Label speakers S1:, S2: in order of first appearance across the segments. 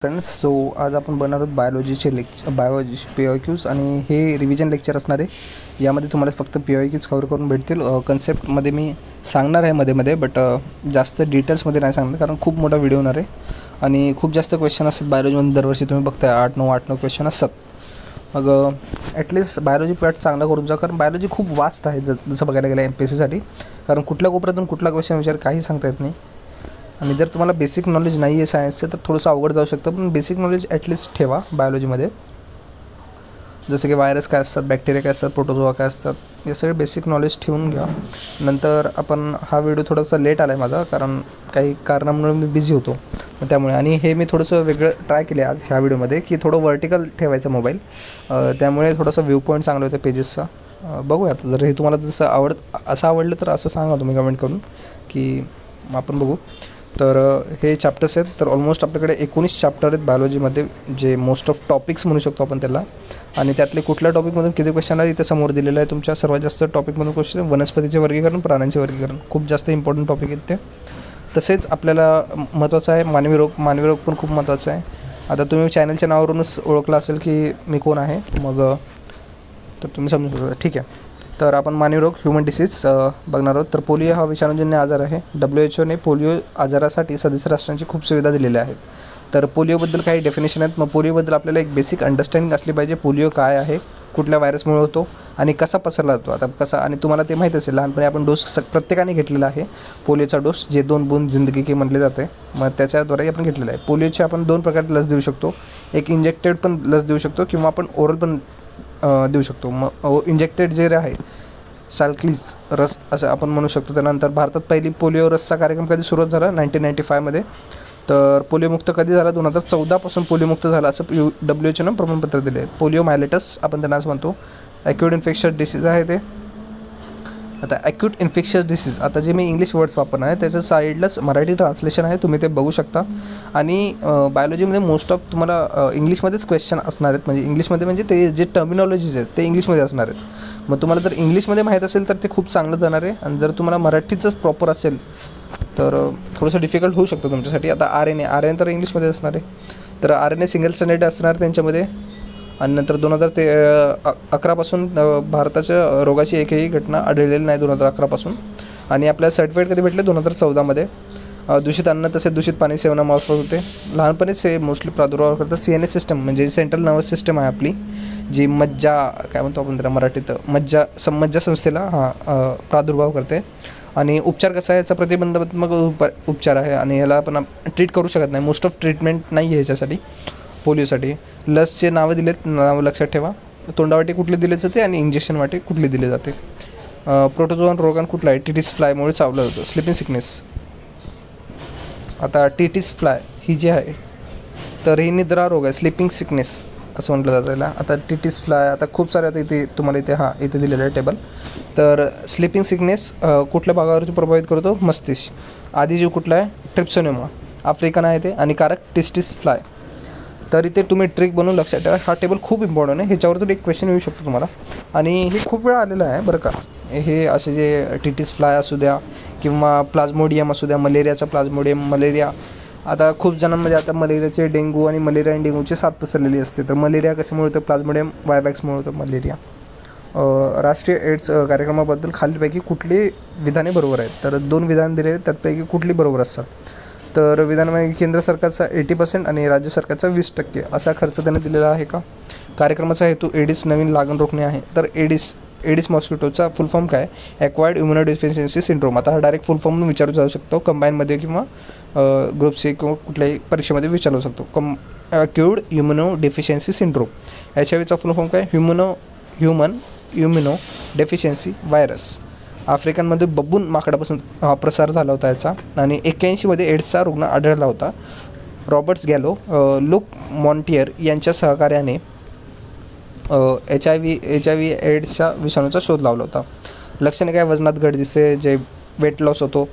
S1: Friends, so आज आपण बनणार आहोत बायोलॉजीचे बायोलॉजी PYQs आणि हे रिव्हिजन लेक्चर असणार आहे. यामध्ये तुम्हाला फक्त PYQs कव्हर करून भेटतील. कन्सेप्टमध्ये मी सांगणार आहे मध्ये बट जास्त डिटेल्समध्ये नाही सांगणार, कारण खूप मोठा व्हिडिओ होणार आहे आणि खूप जास्त क्वेश्चन असतात बायोलॉजीमध्ये. दरवर्षी तुम्ही बघताय 8-9 क्वेश्चन असतात. मग ॲटलिस्ट बायोलॉजी पार्ट चांगला करून जा, कारण बायोलॉजी खूप वास्ट आहे जसं बघायला गेलं MPSCसाठी. कारण कुठल्या कोपऱ्यातून कुठला क्वेश्चन विचार काही सांगता येत नाही. आणि जर तुम्हाला बेसिक नॉलेज नाही आहे सायन्सचं तर थोडंसं अवघड जाऊ शकतं, पण बेसिक नॉलेज ॲटलिस्ट ठेवा बायोलॉजीमध्ये. जसं की व्हायरस काय असतात, बॅक्टेरिया काय असतात, प्रोटोझोआ काय असतात, हे सगळे बेसिक नॉलेज ठेवून घ्या. नंतर आपण हा व्हिडिओ थोडासा लेट आला आहे माझा, कारण काही कारणामुळे मी बिझी होतो त्यामुळे. आणि हे मी थोडंसं वेगळं ट्राय केलं आहे आज ह्या व्हिडिओमध्ये, की थोडं वर्टिकल ठेवायचं मोबाईल, त्यामुळे थोडंसं व्ह्यू पॉईंट चांगलं होतं पेजेसचा. बघूयात, जर हे तुम्हाला जसं आवडलं तर असं सांगा तुम्ही कमेंट करून, की आपण बघू. तर हे चॅप्टर्स आहेत. तर ऑलमोस्ट आपल्याकडे 19 चॅप्टर आहेत बायोलॉजीमध्ये, जे मोस्ट ऑफ टॉपिक्स म्हणू शकतो आपण त्याला. आणि त्यातले कुठल्या टॉपिकमधून किती क्वेश्चन आहे इथे समोर दिलेलं आहे. तुमच्या सर्वात जास्त टॉपिकमधून क्वेश्चन वनस्पतीचे वर्गीकरण, प्राण्यांचे वर्गीकरण, खूप जास्त इम्पॉर्टंट टॉपिक आहेत ते. तसेच आपल्याला महत्त्वाचं आहे मानवी रोग पण खूप महत्त्वाचा आहे. आता तुम्ही चॅनलच्या नावावरूनच ओळखलं असेल की मी कोण आहे, मग तर तुम्ही समजू शकता. ठीक आहे, तर आपण मानवी रोग, ह्युमन डिसीज बघणार आहोत. तर पोलिओ हा विषाणूजन्य आजार आहे. WHO पोलिओ आजारासाठी सदस्य राष्ट्रांची खूप सुविधा दिलेल्या आहेत. तर पोलिओबद्दल काही डेफिनेशन आहेत. मग पोलिओबद्दल आपल्याला एक बेसिक अंडरस्टँडिंग असली पाहिजे. पोलिओ काय आहे, कुठल्या व्हायरसमुळे होतो आणि कसा पसरला जातो. आता कसा, आणि तुम्हाला ते माहीत असेल, लहानपणी आपण डोस प्रत्येकाने घेतलेला आहे पोलिओचा डोस, जे 2 बूंद जिंदगी की म्हटले जाते. मग त्याच्याद्वारे आपण घेतलेला आहे. पोलिओची आपण 2 प्रकारे लस देऊ शकतो. एक इंजेक्टेड पण लस देऊ शकतो किंवा आपण ओरल पण देऊ शकतो. मग इंजेक्टेड जे आहे साल्क्लीज रस असं आपण म्हणू शकतो. त्यानंतर भारतात पहिली पोलिओ रसचा कार्यक्रम कधी सुरुवात झाला, 1995मध्ये. तर पोलिओमुक्त कधी झाला, 2014पासून पोलिओमुक्त झाला असं WHO प्रमाणपत्र दिले आहे. पोलिओ मायलेटस आपण त्यांना असं म्हणतो. ॲक्यूट इन्फेक्शस डिसीज आहे ते. आता ॲक्यूट इन्फेक्शस डिसीज, आता जे मी इंग्लिश वर्ड्स वापरणार आहे त्याच्या साईडलाच मराठी ट्रान्सलेशन आहे, तुम्ही ते बघू शकता. आणि बायोलॉजीमध्ये मोस्ट ऑफ तुम्हाला इंग्लिशमध्येच क्वेश्चन असणार आहेत. म्हणजे ते जे टर्मिनॉलॉजीज आहेत ते इंग्लिशमध्ये असणार आहेत. मग तुम्हाला जर इंग्लिशमध्ये माहीत असेल तर ते खूप चांगलं जाणार आहे. आणि जर तुम्हाला मराठीचंच प्रॉपर असेल तर थोडंसं डिफिकल्ट होऊ शकतं तुमच्यासाठी. आता RNA तर इंग्लिशमध्ये असणार आहे. तर RNA सिंगल स्टँडर्ड असणार त्यांच्यामध्ये. आणि नंतर 2011पासून भारताच्या रोगाची एकही घटना आढळलेली नाही 2011पासून. आणि आपल्याला सर्टिफिकेट कधी भेटले, 2014मध्ये. दूषित अन्न तसेच दूषित पाणी सेवनामार्फत होते. लहानपणीच हे मोस्टली प्रादुर्भाव करतात. CNS सिस्टम म्हणजे सेंट्रल नर्वस सिस्टम आहे आपली, जी मज्जा काय म्हणतो आपण त्याला मराठीत, मज्जा संस्थेला प्रादुर्भाव करते. आणि उपचार कसा आहे, याचा प्रतिबंधात्मक उपचार आहे आणि याला आपण ट्रीट करू शकत नाही. मोस्ट ऑफ ट्रीटमेंट नाही आहे ह्याच्यासाठी. पोलिओसाठी लसचे नावं दिलेत, नावं लक्षात ठेवा. तोंडावाटी कुठली दिले जाते आणि इंजेक्शन वाटी कुठली दिली जाते. प्रोटोझोआन रोगान कुठला आहे, टिटिस फ्लायमुळे चावलं जातं. Sleeping sickness. आता टिटिस फ्लाय ही जी आहे तर ही निद्रा रोग आहे, स्लिपिंग सिकनेस असं म्हटलं जातं त्याला. आता टिटिस फ्लाय, आता खूप सारे आता इथे तुम्हाला इथे दिलेलं आहे टेबल. तर स्लिपिंग सिकनेस कुठल्या भागावरती प्रभावित करतो, मस्तिष्क. आदिजीव कुठला आहे, ट्रिप्सोनेमा, आफ्रिकन आहे ते. आणि कारक टिटिस फ्लाय. तर इथे तुम्ही ट्रिक बनवून लक्षात ठेवा. हा टेबल खूप इम्पॉर्टंट आहे, ह्याच्यावरतून एक क्वेश्चन येऊ शकतो तुम्हाला. आणि हे खूप वेळा आलेलं आहे बरं का. हे असे जे टिटिस फ्लाय असू द्या किंवा प्लाझ्मोडियम असू द्या, मलेरियाचा प्लाझ्मोडियम, मलेरिया. आता खूप जणांमध्ये आता मलेरियाचे, डेंग्यू आणि मलेरिया आणि डेंग्यूची साथ पसरलेली असते. तर मलेरिया कशामुळे होतं, प्लाझ्मोडियम वायवॅक्समुळे होतं मलेरिया. राष्ट्रीय एड्स कार्यक्रमाबद्दल खालीलपैकी कुठली विधाने बरोबर आहेत. तर 2 विधान दिले आहेत, त्यापैकी कुठली बरोबर असतात. तर विधानामध्ये केंद्र सरकारचा 80% आणि राज्य सरकारचा 20% असा खर्च त्याने दिलेला आहे का. कार्यक्रमाचा हेतू एडिस नवीन लागण रोखणे आहे. तर एडिस मॉस्किटोचा फुल फॉर्म काय, ॲक्वायर्ड इम्युनोडेफिशियन्सी सिंड्रोम. आता हा डायरेक्ट फुल फॉर्म म्हणून विचारू जाऊ शकतो, कंबाईनमध्ये किंवा ग्रुप C किंवा कुठल्याही परीक्षेमध्ये विचारू शकतो. Acute immunodeficiency syndrome. HIVचा फुल फॉर्म काय, ह्युमन इम्युनो डेफिशियन्सी व्हायरस. आफ्रिकनमध्ये बबून माकडापासून प्रसार झाला होता याचा. आणि 81मध्ये एड्सचा रुग्ण आढळला होता. रॉबर्ट्स गॅलो, लुक मॉन्टियर यांच्या सहकार्याने HIV एड्सच्या विषाणूचा शोध लावला होता. लक्षणे काय, वजनात घट दिसते, जे वेट लॉस होतो,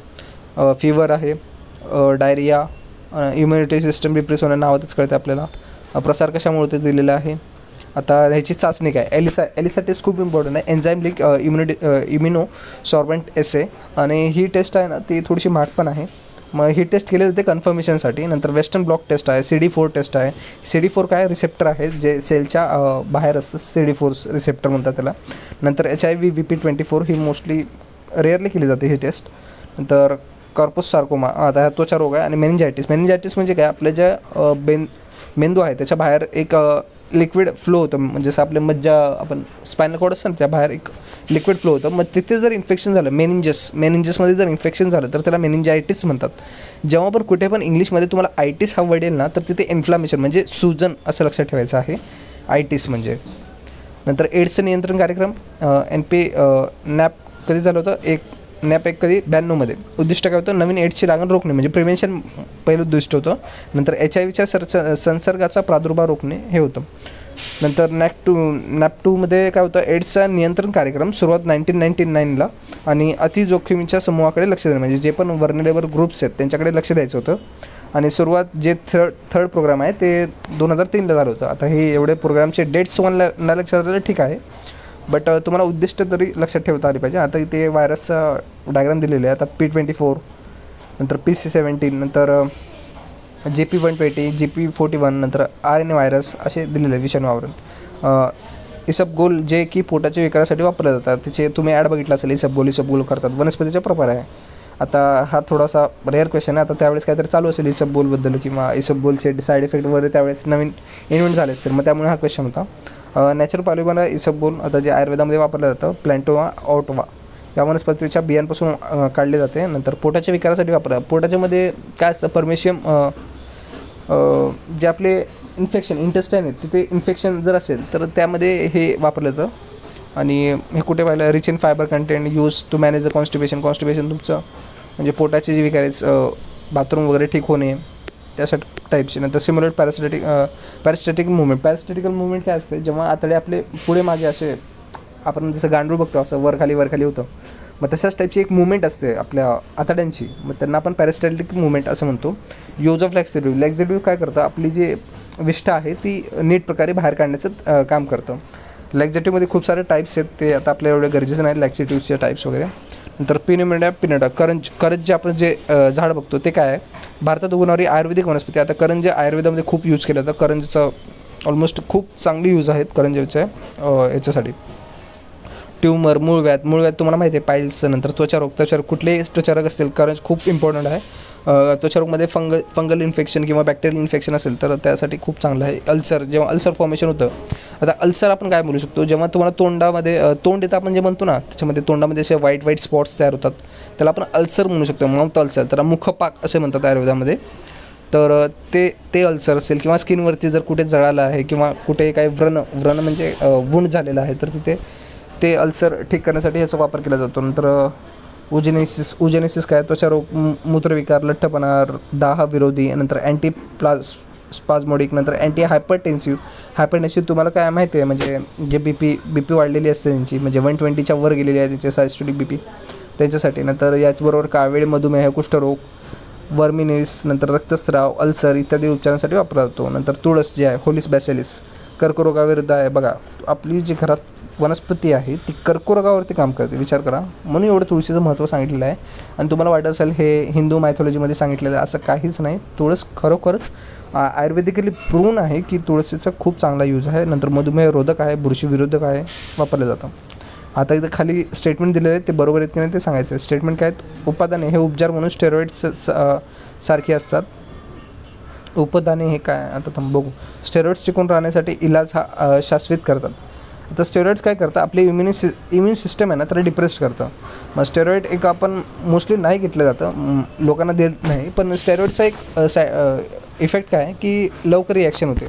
S1: फीवर आहे, डायरिया, इम्युनिटी सिस्टम डिप्रेस होणं नावातच कळते आपल्याला. प्रसार कशामुळे ते दिलेलं आहे. आता ह्याची चाचणी काय, एलिसा टेस्ट खूप इम्पॉर्टंट आहे. एन्झाईम लिंक इम्युनो सॉर्बंट एसे. आणि ही टेस्ट आहे ना ती थोडीशी महाग पण आहे. मग ही टेस्ट केली जाते कन्फर्मेशनसाठी. नंतर वेस्टर्न ब्लॉट टेस्ट आहे, CD4 टेस्ट आहे. CD4 काय रिसेप्टर आहे जे सेलच्या बाहेर असतं, CD4 रिसेप्टर म्हणतात त्याला. नंतर HIV VP24 ही मोस्टली रेअरली केली जाते ही टेस्ट. नंतर कॉर्पस सार्कोमा, आता हा त्वचा रोग आहे. आणि मेनिंजायटिस म्हणजे काय, आपल्या ज्या मेंदू आहे त्याच्या बाहेर एक लिक्विड फ्लो होतं, म्हणजे जसं आपले मज्जा आपण स्पायनल कॉर्ड असतं ना त्या बाहेर एक लिक्विड फ्लो होतं. मग तिथे जर इन्फेक्शन झालं, मेनिंजसमध्ये जर इन्फेक्शन झालं तर त्याला मेनिंजायटिस म्हणतात. जेव्हा पण कुठे पण इंग्लिशमध्ये तुम्हाला आयटिस हा वर्ड येईल ना, तर तिथे इन्फ्लामेशन म्हणजे सूजन असं लक्षात ठेवायचं आहे, आयटिस म्हणजे. नंतर एड्सचं नियंत्रण कार्यक्रम NP नॅप कधी झालं होतं, नॅप कधी 92मध्ये. उद्दिष्ट काय होतं, नवीन एड्सची लागण रोखणे म्हणजे प्रिव्हेन्शन पहिलं उद्दिष्ट होतं. नंतर HIV संसर्गाचा प्रादुर्भाव रोखणे हे होतं. नंतर NAP2मध्ये काय होतं, एड्सचा नियंत्रण कार्यक्रम सुरुवात 1999ला. आणि अतिजोखमीच्या समूहाकडे लक्ष देणं म्हणजे जे पण व्हर्नरेबल ग्रुप्स आहेत त्यांच्याकडे लक्ष द्यायचं होतं. आणि सुरुवात जे थर्ड प्रोग्राम आहे ते 2003ला झालं होतं. आता हे एवढे प्रोग्रामचे डेट्स मला न लक्षात आलं ठीक आहे, बट तुम्हाला उद्दिष्ट तरी लक्षात ठेवता आली पाहिजे. आता इथे व्हायरसचा डायग्राम दिलेला आहे. आता P24, नंतर PC17, नंतर JP120, JP41, नंतर RNA व्हायरस असे दिलेले विषाणू आवरण. इसबगोल जे की पोटाच्या विकारासाठी वापरले जातात, त्याचे तुम्ही ॲड बघितला असेल. इसबगोल करतात, वनस्पतीचा प्रकार आहे. आता हा थोडासा रेअर क्वेश्चन आहे. आता त्यावेळेस काहीतरी चालू असेल इसबगोलबद्दल किंवा इसबगोलचे साईड इफेक्ट वगैरे त्यावेळेस नवीन इन्व्हेंट झाले असेल, मग त्यामुळे हा क्वेश्चन होता. नॅचरल पॉलिमर इसबगोल आता जे आयुर्वेदामध्ये वापरलं जातं, प्लॅन्टोवा ऑटोवा या वनस्पतीच्या बियांपासून काढले जाते. नंतर पोटाच्या विकारासाठी वापरतात. पोटाच्यामध्ये काय असतं, परमेशियम जे आपले इन्फेक्शन इंटेस्टाईन आहेत तिथे इन्फेक्शन जर असेल तर त्यामध्ये हे वापरलं जातं. आणि हे कुठे पाहिलं, rich in fibre content use to manage the constipation तुमचं म्हणजे पोटाचे जे विकार आहेत, बाथरूम वगैरे ठीक होणे त्यासाठी टाईपचे. नंतर सिम्युलेट पॅरास्टॅटिक मुवमेंट काय असते, जेव्हा आतडे आपले पुढे मागे असे आपण जसं गांडूळ बघतो असं वर खाली होतं, मग तशाच टाईपची एक मुवमेंट असते आपल्या आतड्यांची, मग त्यांना आपण पॅरास्टॅटिक मुवमेंट असं म्हणतो. यूज ऑफ लॅक्झेटिव्ह काय करतं, आपली जी विष्ठा आहे ती नीट प्रकारे बाहेर काढण्याचं काम करतं. लॅक्झेटिव्हमध्ये खूप सारे टाईप्स आहेत, ते आता आपल्या एवढे गरजेचं नाही लॅक्झेटिव्हचे टाईप्स वगैरे. नंतर पिनोडा करंज जे आपण जे झाड बघतो ते काय आहे, भारतात उगवणारी आयुर्वेदिक वनस्पती. आता करंज आयुर्वेदामध्ये खूप यूज केलं जातं. करंजचं ऑलमोस्ट खूप चांगली यूज आहेत करंजच्या याच्यासाठी. ट्यूमर, मूळव्याध तुम्हाला माहिती आहे, पाईल्स. नंतर त्वचारोग कुठलेही त्वचारोग असतील, करंज खूप इम्पॉर्टंट आहे. त्वचारोगमध्ये फंगल इन्फेक्शन किंवा बॅक्टेरियल इन्फेक्शन असेल तर त्यासाठी खूप चांगलं आहे. अल्सर, जेव्हा अल्सर फॉर्मेशन होतं, आता अल्सर आपण काय बोलू शकतो, जेव्हा तुम्हाला तोंडामध्ये तोंड येतं आपण जे म्हणतो ना, त्याच्यामध्ये तोंडामध्ये असे व्हाईट स्पॉट्स तयार होतात, त्याला आपण अल्सर म्हणू शकतो, माउथ अल्सर. त्याला मुखपाक असे म्हणतात आयुर्वेदामध्ये. तर ते अल्सर असेल किंवा स्किनवरती जर कुठे जळालं आहे किंवा कुठे काही व्रण म्हणजे वुंड झालेलं आहे तर तिथे ते अल्सर ठीक करण्यासाठी ह्याचा वापर केला जातो. नंतर उजेनेसिस काय, त्वचारोग, मूत्रविकार, लठ्ठपणा, दाह विरोधी. नंतर स्पाझमोडिक. नंतर अँटी हायपरटेन्सिव्ह तुम्हाला काय माहिती आहे, म्हणजे जे बीपी वाढलेली असते त्यांची, म्हणजे 120च्या वर गेलेली आहे त्यांची सायस्टोलिक बीपी त्यांच्यासाठी. नंतर याचबरोबर कावीळ, मधुमेह, कुष्ठरोग, वर्मिनिस, नंतर रक्तस्राव, अल्सर इत्यादी उपचारांसाठी वापरला जातो. नंतर तुळस जी आहे, होलिस बॅसिलिस, कर्करोगाविरुद्ध आहे. बघा, आपली जी घरात वनस्पती आहे ती कर्करोगावरती काम करते, विचार करा. म्हणून एवढं तुळशीचं महत्त्व सांगितलेलं आहे. आणि तुम्हाला वाटत असेल हे हिंदू मायथॉलॉजीमध्ये सांगितलेलं आहे, असं काहीच नाही. तुळस खरोखरच आयुर्वेदिकली प्रूव्न आहे की तुळशीचा खूप चांगला यूज आहे. नंतर मधुमेह रोधक आहे, बुरशी विरोधक आहे, वापरलं जातं. आता इथं खाली स्टेटमेंट दिलेले आहेत, ते बरोबर आहेत की नाही ते सांगायचं. स्टेटमेंट काय आहेत, उपदाने हे उपचार म्हणून स्टेरॉइड्स सारखे असतात. उपदाने हे काय, आता बघू. स्टेरॉइड्स टिकून राहण्यासाठी इलाज हा शाश्वत करतात. आता स्टेरॉइड्स काय करतं, आपली इम्युन सिस्टम आहे ना त्याला डिप्रेस करतं. मग स्टेरॉइड एक आपण मोस्टली नाही घेतलं जातं, लोकांना देत नाही, पण स्टेरॉइडचा एक इफेक्ट काय की लवकर रिॲक्शन होते.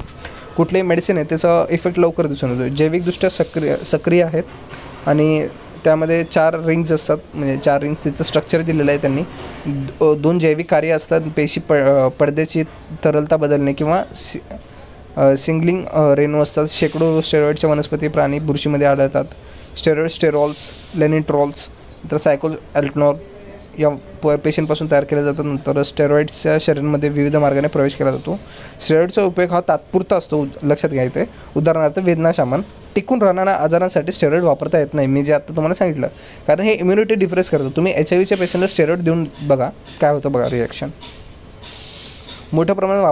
S1: कुठलेही मेडिसिन आहे त्याचा इफेक्ट लवकर दिसून येतो. जैविकदृष्ट्या सक्रिय आहेत आणि त्यामध्ये 4 रिंग्स असतात, म्हणजे 4 रिंग्स त्याचं स्ट्रक्चर दिलेलं आहे त्यांनी. 2 जैविक कार्य असतात, पेशी पडद्याची तरलता बदलणे किंवा सिंगलिंग रेणू असतात. शेकडो स्टेरॉइडच्या वनस्पती प्राणी बुरशीमध्ये आढळतात. स्टेरॉल्स, लेनिट्रॉल्स, नंतर सायक्लोअल्टनॉल या पेशींपासून तयार केले जातात. नंतर स्टेरॉइड्सच्या शरीरामध्ये विविध मार्गाने प्रवेश केला जातो. स्टेरॉइडचा उपयोग हा तात्पुरता असतो, लक्षात घ्यायचं आहे. उदाहरणार्थ वेदनाशमन, टिकून राहणाऱ्या आजारांसाठी स्टेरॉइड वापरता येत नाही, मी जे आता तुम्हाला सांगितलं, कारण हे इम्युनिटी डिप्रेस करतं. तुम्ही HIV पेशंटला स्टेरॉइड देऊन बघा काय होतं बघा रिॲक्शन. मोठ्या प्रमाणात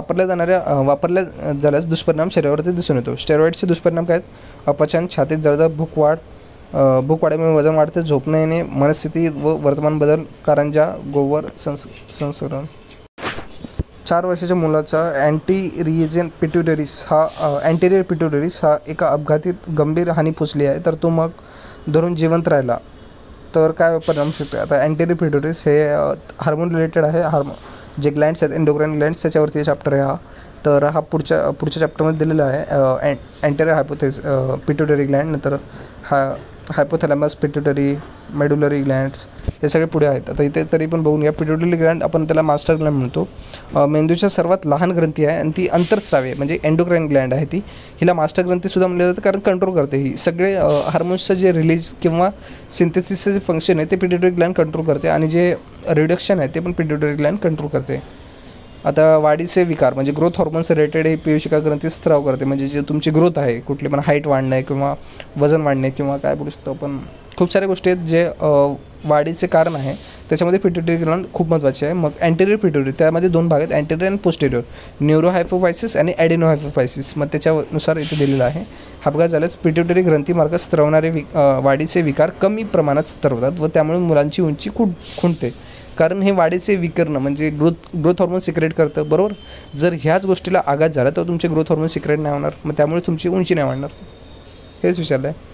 S1: वापरल्या झाल्यास दुष्परिणाम शरीरावरती दिसून येतो. स्टेरॉइडचे दुष्परिणाम काय आहेत? अपचन, छातीत जळजळ, भूक वाढीमुळे वजन वाढते, झोप न येणे, मनस्थिती व वर्तमान बदल, कारंजा, गोवर संसरण. 4 वर्षाच्या मुलाचा अँटेरियर पिट्युटरीस हा एका अपघातीत गंभीर हानी पोचली आहे, तर तो मग धरून जिवंत राहिला तर काय परिणाम शकतो. आता अँटेरियर पिट्युटरीस हे हार्मोन रिलेटेड आहे. जे ग्लँड्स आहेत एंडोक्राइन ग्लँड्स, त्याच्यावरती चॅप्टर आहे हा. तर हा पुढच्या चॅप्टरमध्ये दिलेला आहे. अँटेरियर पिट्युटरी ग्लँड, नंतर हायपोथॅलॅमस, पिट्युटरी, मेडुलरी ग्लँड्स, हे सगळे पुढे आहेत. आता इथे तरी पण बघून घ्या. पिट्युटरी ग्लँड आपण त्याला मास्टर ग्लँड म्हणतो. मेंदूच्या सर्वात लहान ग्रंथी आहे आणि ती अंतर्स्रावी म्हणजे एंडोक्राइन ग्लँड आहे. हिला मास्टर ग्रंथीसुद्धा म्हणलं जातं, कारण कंट्रोल करते. ही सगळे हार्मोन्सचं जे रिलीज किंवा सिंथेसिसचं जे फंक्शन आहे ते पिट्युटरी ग्लँड कंट्रोल करते, आणि जे रिडक्शन आहे ते पण पिट्युटरी ग्लँड कंट्रोल करते. आता वाढीचे विकार म्हणजे ग्रोथ हॉर्मोन्स रिलेटेड हे पीयूषिका ग्रंथी स्त्राव करते. म्हणजे जे तुमची ग्रोथ आहे, कुठली पण हाईट वाढणे किंवा वजन वाढणे किंवा काय बोलू शकतो आपण, खूप साऱ्या गोष्टी आहेत जे वाढीचे कारण आहे. त्याच्यामध्ये पिट्युटरी ग्लँड खूप महत्त्वाचे आहे. मग अँटेरियर पिट्युटरी, त्यामध्ये 2 भाग आहेत, अँटेरियर आणि पोस्टेरियर, न्यूरोहायपोफायसिस आणि ॲडेनोहायपोफायसिस. मग त्याच्यानुसार इथे दिलेलं आहे. अपघात झाल्यास पिट्युटरी ग्रंथीमार्फत स्त्रवणारे वाढीचे विकार कमी प्रमाणात स्त्रवतात व त्यामुळे मुलांची उंची खुंटते, कारण हे वाढीचे विकर्ण म्हणजे ग्रोथ हॉर्मोन सिक्रेट करतं, बरोबर. जर ह्याच गोष्टीला आघात झाला तर तुमचे ग्रोथ हॉर्मोन सिक्रेट नाही होणार, मग त्यामुळे तुमची उंची नाही वाढणार. हेच विचारलं आहे.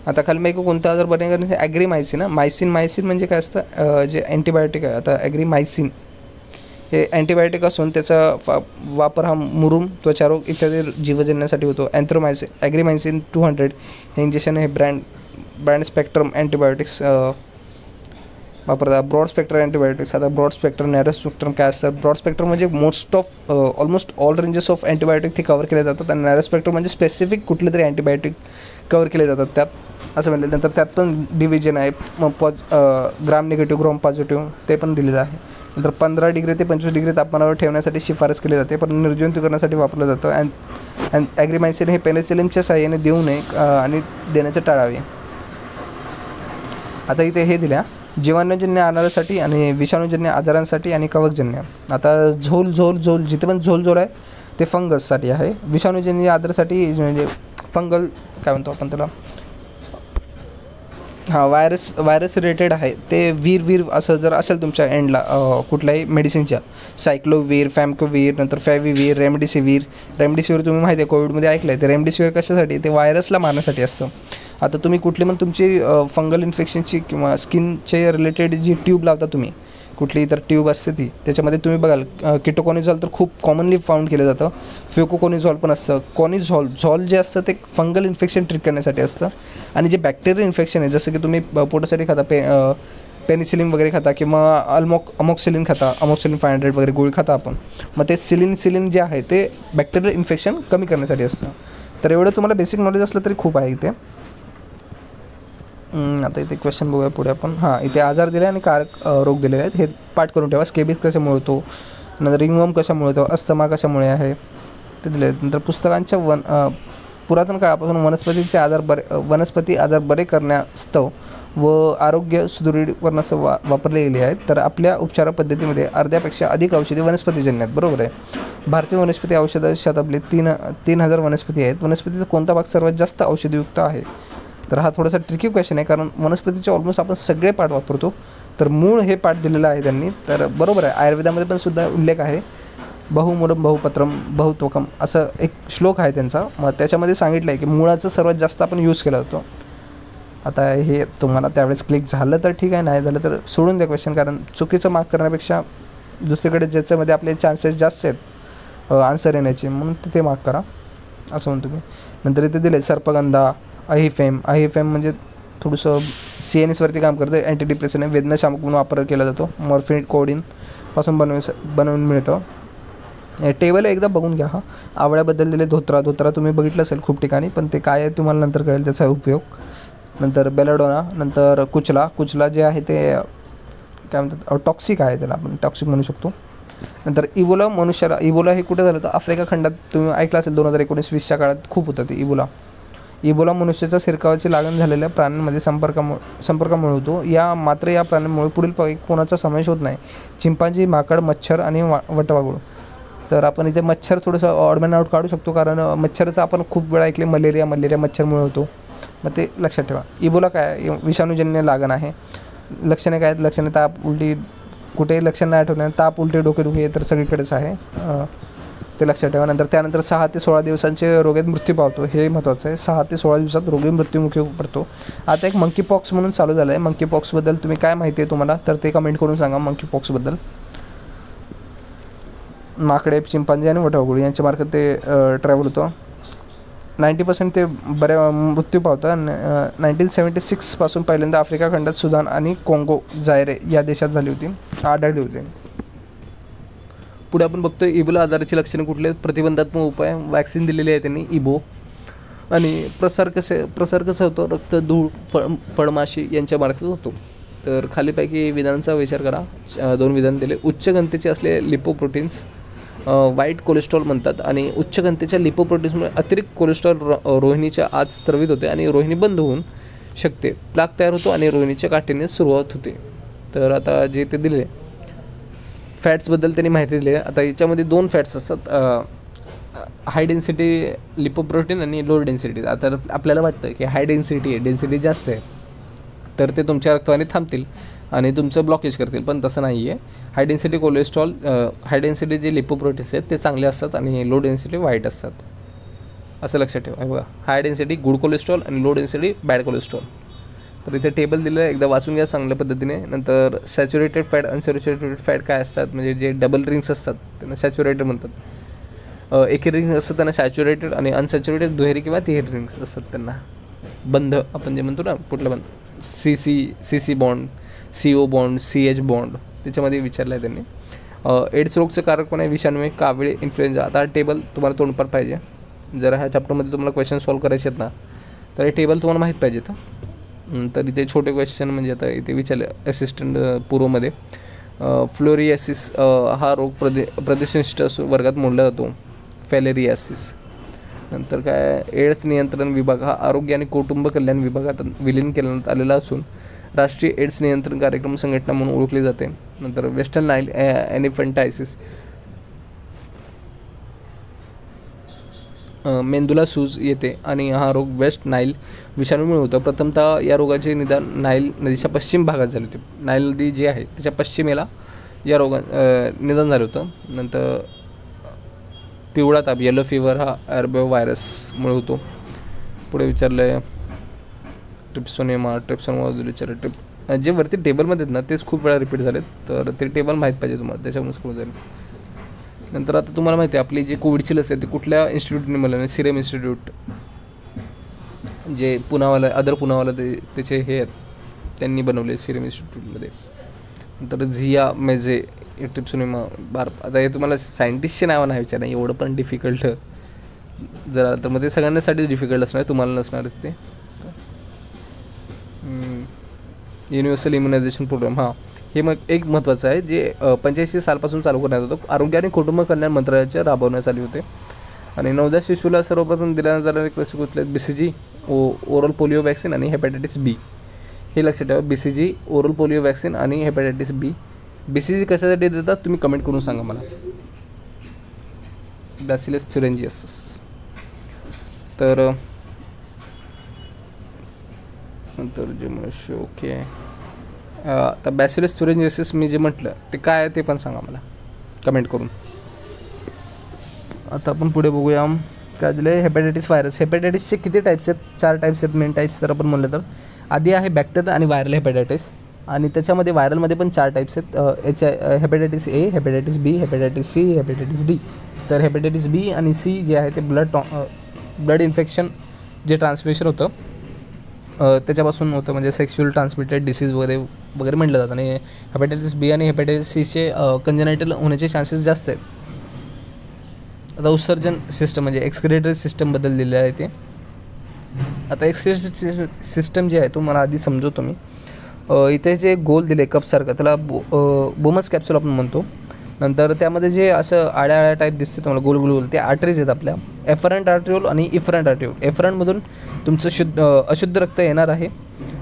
S1: आता खाली मग कोणता आजार बरे करणे, ॲग्रीमायसिन. मायसिन म्हणजे काय असतं, जे अँटीबायोटिक आहे. आता ॲग्रीमायसिन हे अँटीबायोटिक असून त्याचा वापर हा मुरूम, त्वचारोग इत्यादी जीवजन्यासाठी होतो. ॲग्रीमायसिन 200 हे इंजेक्शन हे ब्रँड स्पेक्ट्रम अँटीबायोटिक्स वापरतात. Broad spectrum antibiotics. आता ब्रॉड स्पेक्ट्रम, नॅरो स्पेक्ट्रम काय असतं? ब्रॉड स्पेक्ट्रम म्हणजे almost all ranges of antibiotic ते कव्हर केले जातात, आणि नॅरो स्पेक्ट्रम म्हणजे स्पेसिफिक कुठले तरी अँटीबायोटिक कव्हर केले जातात त्यात, असं म्हणलं. नंतर त्यात पण डिव्हिजन आहे, ग्राम निगेटिव्ह, ग्राम पॉझिटिव्ह, ते पण दिलेलं आहे. नंतर 15 डिग्री ते 25 डिग्री तापमानावर ठेवण्यासाठी शिफारस केली जाते, पण निर्जंतुकरणासाठी वापरलं जातं. अँड ॲग्रीमायसिन हे पेनिसिलिनच्या साहाय्याने देऊ नये आणि देण्याचे टाळावे. आता इथे हे दिल्या जीवाणूजन्य आजारासाठी आणि विषाणूजन्य आजारांसाठी आणि कवकजन्य. आता झोल जिथे पण झोल आहे ते फंगससाठी आहे. विषाणूजन्य आजारासाठी म्हणजे फंगल काय म्हणतो आपण त्याला, व्हायरस रिलेटेड आहे ते. वीर असं जर असेल तुमच्या एंडला कुठल्याही मेडिसिनच्या, सायक्लोवीर, फॅमकोवीर, नंतर फॅविवीर, रेमडेसिवीर तुम्ही माहिती आहे कोविडमध्ये ऐकलं आहे. ते रेमडेसिवीर कशासाठी? ते व्हायरसला मारण्यासाठी असतं. आता तुम्ही कुठली पण तुमची फंगल इन्फेक्शनची किंवा स्किनचे रिलेटेड जी ट्यूब लावता तुम्ही, कुठली तर ट्यूब असते ती, त्याच्यामध्ये तुम्ही बघाल किटोकॉनिझॉल तर खूप कॉमनली फाउंड केलं जातं. फ्युकोकॉनिझॉल पण असतं. झॉल जे असतं ते फंगल इन्फेक्शन ट्रीट करण्यासाठी असतं. आणि जे बॅक्टेरियल इन्फेक्शन आहे, जसं की तुम्ही पोटासाठी खाता पेनिसिलिन वगैरे खाता किंवा अमॉक्सिलिन खाता, अमॉक्सिलिन 500 वगैरे गोळी खाता आपण, मग ते सिलिन जे आहे ते बॅक्टेरियल इन्फेक्शन कमी करण्यासाठी असतं. तर एवढं तुम्हाला बेसिक नॉलेज असलं तरी खूप आहे इथे. आता इथे क्वेश्चन बघूया पुढे आपण. इथे आजार दिले आणि कारक रोग दिलेले आहेत, हे पाठ करून ठेवा. स्केबिस कशामुळे होतो, नंतर रिंगवर्म कशामुळे होतो, अस्थमा कशामुळे आहे ते दिले. नंतर पुस्तकांच्या पुरातन काळापासून वनस्पती आजार बरे करण्यास्तव व आरोग्य सुदृढीकरणास्तव वापरले गेले आहेत. तर आपल्या उपचार पद्धतीमध्ये अर्ध्यापेक्षा अधिक औषधी वनस्पतीजन्य आहेत, बरोबर आहे. भारतीय वनस्पती औषधात आपले 3000 वनस्पती आहेत. वनस्पतीचा कोणता भाग सर्वात जास्त औषधीयुक्त आहे? तर हा थोडासा ट्रिकी क्वेश्चन आहे, कारण वनस्पतीचे ऑलमोस्ट आपण सगळे पाठ वापरतो. तर मूळ हे पाठ दिलेलं आहे त्यांनी, तर बरोबर आहे. आयुर्वेदामध्ये पण सुद्धा उल्लेख आहे, बहुमूलम बहुपत्रम बहुतोकम असं एक श्लोक आहे त्यांचा. मग त्याच्यामध्ये सांगितलं आहे की मुळाचं सर्वात जास्त आपण यूज केला जातो. आता हे तुम्हाला त्यावेळेस क्लिक झालं तर ठीक आहे, नाही झालं तर सोडून द्या क्वेश्चन, कारण चुकीचं मार्क करण्यापेक्षा दुसरीकडे ज्याच्यामध्ये आपले चान्सेस जास्त आहेत आन्सर येण्याचे, म्हणून ते मार्क करा असं म्हणतो मी. नंतर इथे दिले सर्पगंधा, अहिफेम म्हणजे थोडंसं CNSवरती काम करतं, अँटी डिप्रेशन आहे, वेदनाशामक म्हणून वापर केला जातो. मॉर्फिन कोडिनपासून बनवून मिळतं. टेबल एकदा बघून घ्या. आवळ्याबद्दल दिले धोत्रा तुम्ही बघितलं असेल खूप ठिकाणी, पण ते काय आहे तुम्हाला नंतर कळेल त्याचा उपयोग. नंतर बेलाडोना, नंतर कुचला जे आहे ते काय म्हणतात टॉक्सिक आहे, त्याला आपण टॉक्सिक म्हणू शकतो. नंतर इबोला हे कुठे झालं तर आफ्रिका खंडात तुम्ही ऐकलं असेल 2019-20च्या काळात खूप होतं ते इबोला. इबोला मनुष्याच्या शिरकावाची लागण झालेल्या प्राण्यांमध्ये संपर्कामुळे होतो. मात्र या प्राण्यांमुळे पुढीलपैकी कोणाचा समावेश होत नाही: चिंपांजी, माकड, मच्छर आणि वटवाघूळ. तर आपण इथे मच्छर थोडंसं ऑड मॅन आउट काढू शकतो, कारण मच्छरचं आपण खूप वेळा ऐकले मलेरिया मच्छरमुळे होतो, मग ते लक्षात ठेवा. इबोला काय विषाणूजन्य लागण आहे. लक्षणे काय आहेत? लक्षणे ताप, उलटी, कुठेही लक्षण नाही आठवलं, ताप, उलटी, डोकेदुखी तर सगळीकडेच आहे, ते लक्षात ठेवा. त्यानंतर 6 ते 16 दिवसांचे रोगात मृत्यू पावतो, हे महत्त्वाचं आहे. 6 ते 16 दिवसात रोगी मृत्युमुखी पडतो. आता एक मंकी पॉक्स म्हणून चालू झालं आहे. मंकी पॉक्सबद्दल तुम्ही काय माहिती आहे तुम्हाला, तर ते कमेंट करून सांगा. मंकी पॉक्सबद्दल माकडे, चिंपांजी आणि वटवाघूळ यांच्यामार्फत ते ट्रॅव्हल होतं. 90% ते मृत्यू पावतं. 1976 पहिल्यांदा आफ्रिका खंडात सुदान आणि कोंगो जायरे या देशात आढळले होते. पुढे आपण बघतो इबोला आजाराची लक्षणे कुठले आहेत? प्रतिबंधात्मक उपाय, वॅक्सिन दिलेली आहे त्यांनी इबो. आणि प्रसार कसा होतो? रक्त, धूळ, फळमाशी यांच्यामार्फत होतो. तर खालीपैकी विधानांचा विचार करा. 2 विधान दिले. उच्च घनतेचे असले लिपोप्रोटीन्स वाईट कोलेस्ट्रॉल म्हणतात, आणि उच्च घनतेच्या लिपोप्रोटीन्समुळे अतिरिक्त कोलेस्ट्रॉल रोहिणीच्या आत स्त्रवित होते आणि रोहिणी बंद होऊन शकते. प्लाक तयार होतो आणि रोहिणीच्या काठीने सुरुवात होते. तर आता जे ते दिले फॅट्सबद्दल त्यांनी माहिती दिली आहे. आता याच्यामध्ये 2 फॅट्स असतात, हाय डेन्सिटी लिपोप्रोटीन आणि लो डेन्सिटी. आता आपल्याला वाटतं की हाय डेन्सिटी जास्त आहे तर ते तुमच्या रक्तवाहिनीत थांबतील आणि तुमचं ब्लॉकेज करतील, पण तसं नाही आहे. High density cholesterol, high density जे लिपोप्रोटीन्स आहेत ते चांगले असतात आणि लो डेन्सिटी वाईट असतात, असं लक्षात ठेवा. बघा, हाय डेन्सिटी गुड कोलेस्ट्रॉल आणि लो डेन्सिटी बॅड कोलेस्ट्रॉल. तर इथे टेबल दिलं आहे, एकदा वाचून घ्या चांगल्या पद्धतीने. नंतर सॅच्युरेटेड फॅट, अनसॅच्युरेटेड फॅट काय असतात, म्हणजे जे डबल रिंग्स असतात त्यांना सॅच्युरेटेड म्हणतात. एकेरी रिंग्स असतात त्यांना सॅच्युरेटेड, आणि अनसॅच्युरेटेड दुहेरी किंवा तिहेरी रिंग्स असतात त्यांना बंध आपण जे म्हणतो ना, कुठलं बंध, CC bond, CO bond, CH bond त्याच्यामध्ये विचारलं आहे त्यांनी. एड्स रोगचं कारक कोण आहे? विषाणू, कावीळ, इन्फ्लुएन्झा. आता हा टेबल तुम्हाला तोंडपाठ पाहिजे. जर ह्या चॅप्टरमध्ये तुम्हाला क्वेश्चन सॉल्व करायचे आहेत ना, तर हे टेबल तुम्हाला माहीत पाहिजे. तर इथे छोटे क्वेश्चन म्हणजे आता इथे विचारले असिस्टंट पूर्वमध्ये. फ्लोरियासिस हा रोग प्रदेशनिष्ठ वर्गात मोडला जातो, फॅलेरियासिस. नंतर काय, एड्स नियंत्रण विभाग हा आरोग्य आणि कुटुंब कल्याण विभागात विलीन करण्यात आलेला असून राष्ट्रीय एड्स नियंत्रण कार्यक्रम संघटना म्हणून ओळखली जाते. नंतर वेस्टर्न नाईल एनिफंटायसिस, मेंदूला सूज येते आणि हा रोग वेस्ट नाईल विषाणूमुळे होतं. प्रथमतः या रोगाचे निदान नाईल नदीच्या पश्चिम भागात झाले होते. नाईल नदी जी आहे त्याच्या पश्चिमेला या निदान झालं होतं. नंतर पिवळा ताप, येलो फीवर हा ॲर्बो व्हायरसमुळे होतो. पुढे विचारलं आहे ट्रिप्सोनेमा विचारलं. जे वरती टेबलमध्ये आहेत ना तेच खूप वेळा रिपीट झालेत, तर ते टेबल माहीत पाहिजे तुम्हाला, त्याच्यामुळेच कळून जाईल. नंतर आता तुम्हाला माहिती आहे आपली जी कोविडची लस आहे ती कुठल्या इन्स्टिट्यूटने मिळाली? सिरम इन्स्टिट्यूट, जे पुनावाला त्याचे हे आहेत त्यांनी बनवले सिरम इन्स्टिट्यूटमध्ये. नंतर झिया मेझे ट्रिप्सोनेमा आता हे तुम्हाला सायंटिस्टचे नावं नाही विचारणार, एवढं पण डिफिकल्ट जरा, तर मग ते सगळ्यांसाठी डिफिकल्ट असणार, तुम्हाला नसणारच ते. युनिव्हर्सल इम्युनायझेशन प्रोग्राम, हां हे मग एक महत्त्वाचं आहे, जे 85 सालपासून चालू करण्यात होतं. आरोग्य आणि कुटुंब कल्याण मंत्रालयाच्या राबवण्यात आले होते. आणि नवजात शिशूला सर्वप्रथम दिल्या जाणारे लस कुठले? BCG ओरल पोलिओ वॅक्सिन आणि हेपॅटायटिस B. हे लक्षात ठेवा, BCG ओरल पोलिओ वॅक्सिन आणि हेपॅटायटिस B. BCG कशासाठी देतात तुम्ही कमेंट करून सांगा मला. बॅसिलस थुरिंजियसिस. तर नंतर जे मनुष्य ओके. आता बॅसिलस थुरिंजियसिस मी जे म्हटलं ते काय आहे ते पण सांगा मला कमेंट करून. आता आपण पुढे बघूया काय दिलं आहे. Hepatitis virus. हेपॅटायटिसचे किती टाईप्स आहेत? 4 टाईप्स आहेत, मेन टाईप्स जर आपण म्हणलं तर. आधी आहे बॅक्टेरिया आणि व्हायरल हेपॅटायटिस, आणि त्याच्यामध्ये व्हायरलमध्ये पण 4 टाईप्स आहेत. Hepatitis A, hepatitis B, hepatitis C, hepatitis D. तर हेपॅटायटिस B आणि C जे आहे ते ब्लड इन्फेक्शन जे ट्रान्समिशन होतं त्याच्यापासून होतं, म्हणजे सेक्शुअल ट्रान्समिटेड डिसीज वगैरे म्हटलं जातं. आणि हेपॅटायटिस B आणि हेपॅटायटिस Cचे कंजेनायटल होण्याचे चान्सेस जास्त आहेत. आता उत्सर्जन सिस्टम म्हणजे एक्सक्रिटरी सिस्टमबद्दल दिलेलं आहे ते. आता एक्सक्रिटरी सिस्टम जे आहे तो मला आधी समजवतो मी. इथे जे गोल दिले कपसारखं त्याला बोमस कॅप्सूल आपण म्हणतो. नंतर त्यामध्ये जे असं आळ्या टाईप दिसते तुम्हाला गोल गोल गोल, ते आर्टरीज आहेत आपल्या, एफरंट आर्ट्रिओल आणि इफरंट आर्ट्रिओल. एफरंटमधून तुमचं अशुद्ध रक्त येणार आहे.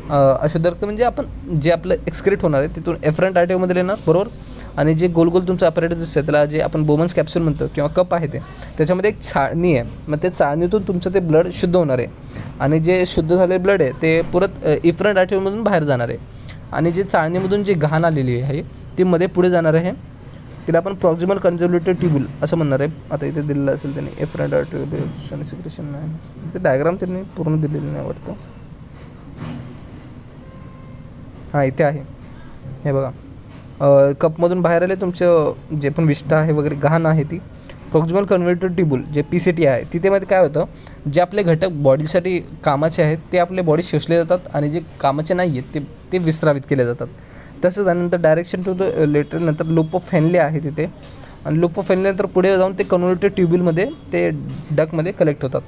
S1: अशुद्ध रक्त म्हणजे आपण जे आपलं एक्सक्रीट होणार आहे तिथून एफरंट आर्ट्रिओमध्ये येणार, बरोबर. आणि जे गोल गोल तुमचं अपॅरेटस दिसतं त्याला जे आपण बोमन्स कॅप्सूल म्हणतो किंवा कप आहे ते, त्याच्यामध्ये एक चाळणी आहे. मग ते चाळणीतून तुमचं ते ब्लड शुद्ध होणार आहे आणि जे शुद्ध झालेले ब्लड आहे ते परत इफरंट आर्ट्रिओलमधून बाहेर जाणार आहे. आणि जे चाळणीमधून जे घाण आलेली आहे ती मध्ये पुढे जाणार आहे, तिला आपण प्रॉक्सिमल कन्झर्व्हेटिव्ह ट्यूब्यूल असं म्हणणार आहे. आता इथे दिलेलं असेल त्यांनी एफरंट आर्ट्रिओल सिक्रेशन नाही, ते डायग्राम त्यांनी पूर्ण दिलेलं नाही वाटतं. हां इथे आहे, हे बघा. कपमधून बाहेर आले तुमचं जे पण विष्ठा आहे वगैरे घाण आहे ती प्रॉक्सिमल कन्व्हर्टेड ट्यूब्यूल जे PCT आहे तिथे मध्ये काय होतं, जे आपले घटक बॉडीसाठी कामाचे आहेत ते आपल्या बॉडी शोषले जातात आणि जे कामाचे नाही आहेत ते विस्रावित केले जातात. तसंच त्यानंतर डायरेक्शन टू द लेटर, नंतर लूप ऑफ फेनले आहे तिथे, आणि लूप ऑफ फेनले नंतर पुढे जाऊन ते कन्व्हर्टेड ट्यूब्यूलमध्ये ते डकमध्ये कलेक्ट होतात.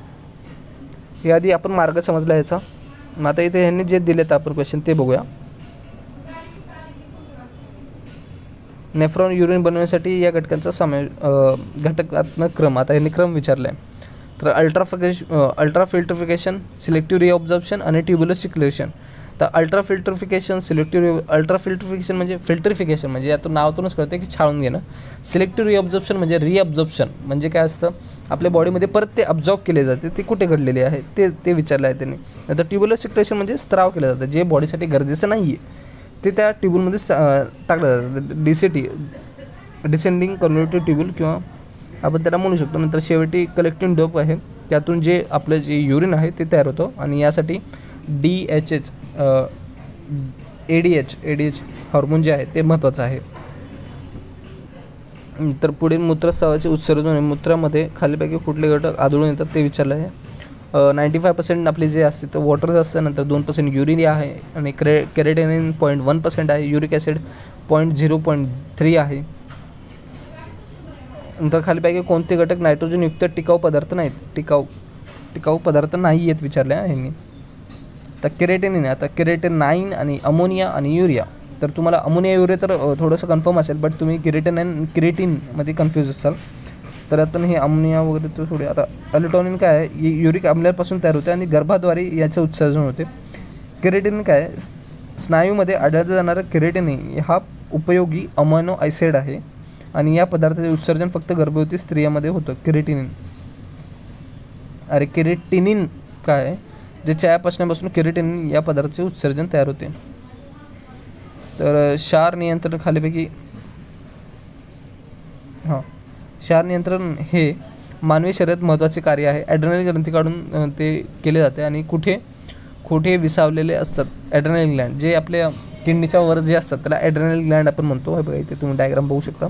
S1: हे आधी आपण मार्ग समजला याचा. मग आता इथे ह्यांनी जे दिलेत आपण क्वेश्चन ते बघूया. नेफ्रॉन युरिन बनवण्यासाठी या घटकांचा घटकात्मक क्रम, आता यांनी क्रम विचारला आहे. तर अल्ट्रा फिल्टरिफिकेशन, सिलेक्टिव्ह रिऑब्झॉर्प्शन आणि ट्युब्युलर सिक्रेशन. तर अल्ट्रा फिल्टरिफिकेशन म्हणजे फिल्टरिफिकेशन म्हणजे यातून नावातूनच कळते की छाळून घेणं. सिलेक्टिव्ह रिऑब्झॉर्प्शन म्हणजे रिअब्झॉर्प्शन म्हणजे काय असतं, आपल्या बॉडीमध्ये परत ते अब्झॉर्ब केले जाते, ते कुठे घडलेले आहे ते विचारलं आहे त्यांनी. नंतर ट्युब्युलर सिक्रेशन म्हणजे स्त्राव केलं जातं, जे बॉडीसाठी गरजेचं नाही आहे ते त्या ट्यूब्यूलमध्ये टाकलं जातं. DCT डिसेंडिंग कन्व्हर्टेड ट्यूब्यूल किंवा आपण त्याला म्हणू शकतो. नंतर शेवटी कलेक्टिंग डोप आहे, त्यातून जे आपलं जे युरिन आहे ते तयार होतं आणि यासाठी DHH ADH हॉर्मोन जे आहे ते महत्त्वाचं आहे. तर पुढे मूत्रस्रावाचे उत्सर्जन, मूत्रामध्ये खालीपैकी कुठले घटक आढळून येतात ते विचारलं आहे. 95% आपले जे असते तर वॉटर असतं, नंतर 2% युरिया आहे आणि केरेटिनिन 0.1% आहे, युरिक ॲसिड 0.3 आहे. नंतर खालीपैकी कोणते घटक नायट्रोजनयुक्त टिकाऊ पदार्थ नाहीत, टिकाऊ पदार्थ नाही आहेत विचारले आहे ह्यांनी. तर केरेटिनिन, आता केरेटिनाइन आणि अमोनिया आणि युरिया. तर तुम्हाला अमोनिया युरिया तर थोडंसं कन्फर्म असेल, बट तुम्ही क्रिएटिनमध्ये कन्फ्यूज असाल. तर आता हे अमोनिया वगैरे तर थोडे. आता अल्युटोनिन काय आहे, युरिक आम्लापासून तयार होते आणि गर्भाद्वारे याचं उत्सर्जन होते. केरेटिनिन काय आहे, स्नायूमध्ये आढळलं जाणारं केरेटिनिन हा उपयोगी अमायनो ॲसिड आहे आणि या पदार्थाचे उत्सर्जन फक्त गर्भवती स्त्रियांमध्ये होतं. केरेटिनिन काय आहे, जे चयापचनापासून केरेटिनिन या पदार्थाचे उत्सर्जन तयार होते. तर क्षार नियंत्रण खालीपैकी क्षार नियंत्रण हे मानवी शरीरात महत्त्वाचे कार्य आहे. ॲड्रेनल ग्रंथी काढून ते केले जाते आणि कुठे विसावलेले असतात ॲड्रेनल ग्लँड, जे आपल्या किडनीच्या वर जे असतात त्याला ॲड्रेनल ग्लँड आपण म्हणतो. हे बघा इथे तुम्ही डायग्राम बघू शकता.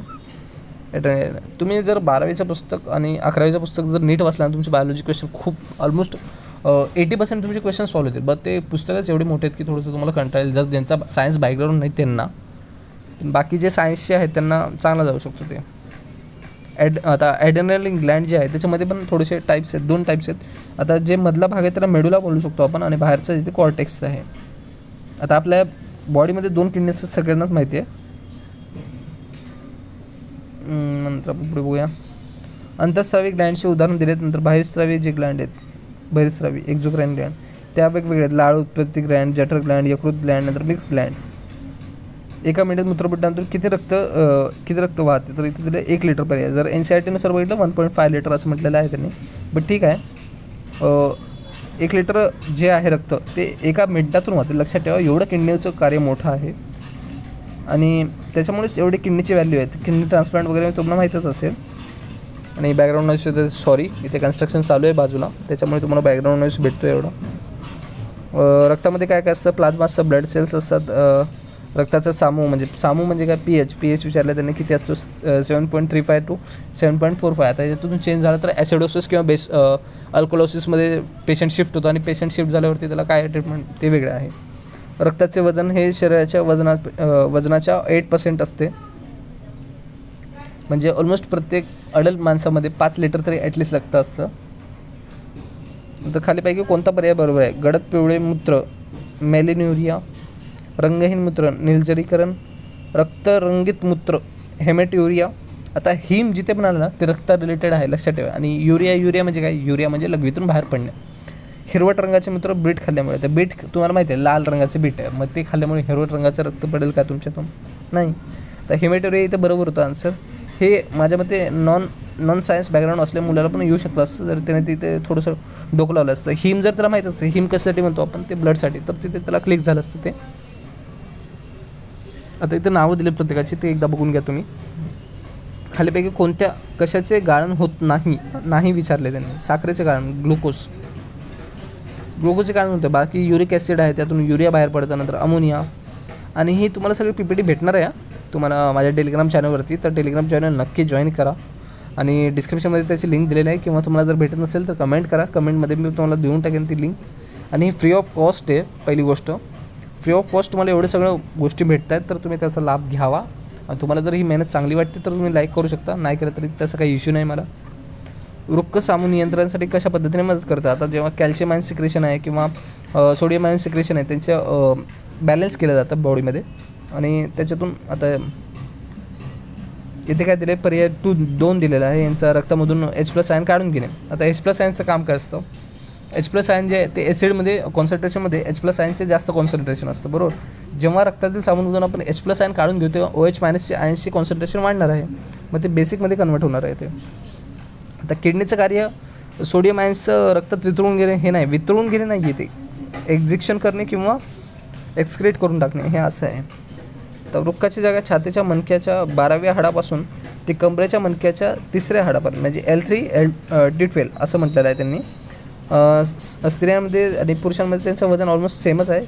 S1: ॲड्रेनल, तुम्ही जर 12वीचं पुस्तक आणि 11वीचं पुस्तक जर नीट वाचला ना, तुमचे बायोलॉजी क्वेश्चन खूप ऑलमोस्ट 80% तुमचे क्वेश्चन सॉल्व्ह होतील. बट ते पुस्तकच एवढे मोठे आहेत की थोडंसं तुम्हाला कंटाळेल, जर ज्यांचा सायन्स बॅकग्राऊंड नाही त्यांना. बाकी जे सायन्सचे आहेत त्यांना चांगला जाऊ शकतो ते. आता ॲड्रेनल ग्लँड जे आहे त्याच्यामध्ये पण थोडेसे टाईप्स आहेत, 2 टाईप्स आहेत. आता जे मधला भाग आहे त्याला मेडुला बोलू शकतो आपण आणि बाहेरचा इथे कॉर्टेक्स आहे. आता आपल्या बॉडीमध्ये 2 किडनी असतात सगळ्यांनाच माहिती आहे. नंतर आपण पुढे बघूया. अंतःस्रावी ग्लँडचे उदाहरण दिलेत. नंतर बाहेरस्रावी जे ग्लँड आहेत, बहिर्स्रावी एक्झोक्राईन ग्लँड, त्या वेगवेगळे आहेत. लाळ उत्पत्ती ग्लँड, जठर ग्लँड, यकृत ग्लँड, नंतर मिक्स ग्लँड. एका मिनिटात मूत्रपिंडातून किती रक्त वाहते, तर इथे दिले 1 लिटर पर्याय. जर NCERTनुसार बघितलं 1.5 लिटर असं म्हटलेलं आहे त्यांनी, बट ठीक आहे. 1 लिटर जे आहे रक्त ते एका मिनिटातून वाहते. लक्षात ठेवा, एवढं किडनीचं कार्य मोठं आहे आणि त्याच्यामुळेच एवढी किडनीची व्हॅल्यू आहे. किडनी ट्रान्सप्लांट वगैरे तुम्हाला माहीतच असेल. आणि बॅकग्राऊंड नॉईज, सॉरी इथे कन्स्ट्रक्शन चालू आहे बाजूला, त्याच्यामुळे तुम्हाला बॅकग्राऊंड नॉईज भेटतो एवढं. रक्तामध्ये काय काय असतं, प्लाझ्मा असतं, ब्लड सेल्स असतात. रक्ताचा सामू म्हणजे काय, pH विचारलं त्यांनी किती असतो, 7.35 to 7.45. आता याच्यातून चेंज झालं तर ॲसिडोसिस किंवा अल्कोलोसिसमध्ये पेशंट शिफ्ट होतो आणि पेशंट शिफ्ट झाल्यावरती त्याला काय ट्रीटमेंट ते वेगळं आहे. रक्ताचे वजन हे शरीराच्या वजनाच्या 8% असते. म्हणजे ऑलमोस्ट प्रत्येक अडल्ट माणसामध्ये 5 लिटर तरी ॲटलिस्ट रक्त असतं. तर खालीपैकी कोणता पर्याय बरोबर आहे, गडद पिवळे मूत्र मेलिन्युरिया, रंगहीन मूत्र निर्जलीकरण, रक्तरंगित मूत्र हेमेट्युरिया, आता हिम जिथे पण आलं ना ते रक्त रिलेटेड आहे, लक्षात ठेवा. आणि युरिया म्हणजे काय? युरिया म्हणजे लघवीतून बाहेर पडणे. हिरवट रंगाचे मित्र बीट खाल्ल्यामुळे, तर बीट तुम्हाला माहिती आहे लाल रंगाचे बीट आहे, मग ते खाल्ल्यामुळे हिरवट रंगाचं रक्त पडेल का तुमच्यातून? नाही. तर हेमेटोरिया इथं बरोबर होतं आन्सर. हे माझ्या मते नॉन सायन्स बॅकग्राऊंड असल्या मुलाला पण येऊ शकलं असतं जर त्याने तिथे थोडंसं डोकं लावलं असतं. हिम जर त्याला माहीत असतं हिम कशासाठी म्हणतो आपण, ते ब्लडसाठी, तर तिथे त्याला क्लिक झालं असतं ते. आता इथं नावं दिले प्रत्येकाची, ते एकदा बघून घ्या तुम्ही. खालीपैकी कोणत्या कशाचे गाळण होत नाही विचारले त्यांनी. साखरेचे गाळण, ग्लुकोजचे गाळण होते. बाकी युरिक ॲसिड आहे, त्यातून युरिया बाहेर पडतं, नंतर अमोनिया. आणि ही तुम्हाला सगळी PPT भेटणार आहे तुम्हाला माझ्या टेलिग्राम चॅनलवरती. तर टेलिग्राम चॅनल नक्की जॉईन करा आणि डिस्क्रिप्शनमध्ये त्याची लिंक दिलेली आहे, किंवा तुम्हाला जर भेटत नसेल तर कमेंट करा. कमेंटमध्ये मी तुम्हाला देऊन टाकेन ती लिंक. आणि ही फ्री ऑफ कॉस्ट आहे. पहिली गोष्ट फ्री ऑफ कॉस्ट तुम्हाला एवढे सगळ्या गोष्टी भेटत आहेत, तर तुम्ही त्याचा लाभ घ्यावा. आणि तुम्हाला जर ही मेहनत चांगली वाटते तर तुम्ही लाईक करू शकता, नाही केलं तरी त्याचा काही इश्यू नाही मला. वृक्कसामू नियंत्रणासाठी कशा पद्धतीने मदत करतं? आता जेव्हा कॅल्शियम आयन सिक्रेशन आहे किंवा सोडियम आयन सिक्रेशन आहे त्यांचं बॅलन्स केलं जातं बॉडीमध्ये. आणि त्याच्यातून आता इथे काय दिलं आहे, पर्याय 2 दिलेला आहे. यांचा रक्तामधून H+ आयन काढून घेणे. आता H+ आयनचं काम काय असतं? H+ आयन जे ते ॲसिडमध्ये कॉन्सन्ट्रेशनमध्ये H+ आयनचे जास्त कॉन्सन्ट्रेशन असतं, बरोबर. जेव्हा रक्तातील सामूनमधून आपण H+ आयन काढून घेऊ तेव्हा OH- आयनची कॉन्सन्ट्रेशन वाढणार आहे, मग ते बेसिकमध्ये कन्वर्ट होणार आहे ते. आता किडनीचं कार्य सोडियम आयन्सचं रक्तात वितळून घेणे हे नाही, वितळून घेणे नाही, ते एक्झिक्शन करणे किंवा एक्सक्रीट करून टाकणे हे असं आहे. तर वृक्काची जागा छातीच्या मणक्याच्या 12व्या हाडापासून ते कमरेच्या मणक्याच्या 3ऱ्या हाडापर्यंत म्हणजे L3 D12 असं म्हटलेलं आहे त्यांनी. स्त्रियांमध्ये आणि पुरुषांमध्ये त्यांचं वजन ऑलमोस्ट सेमच आहे,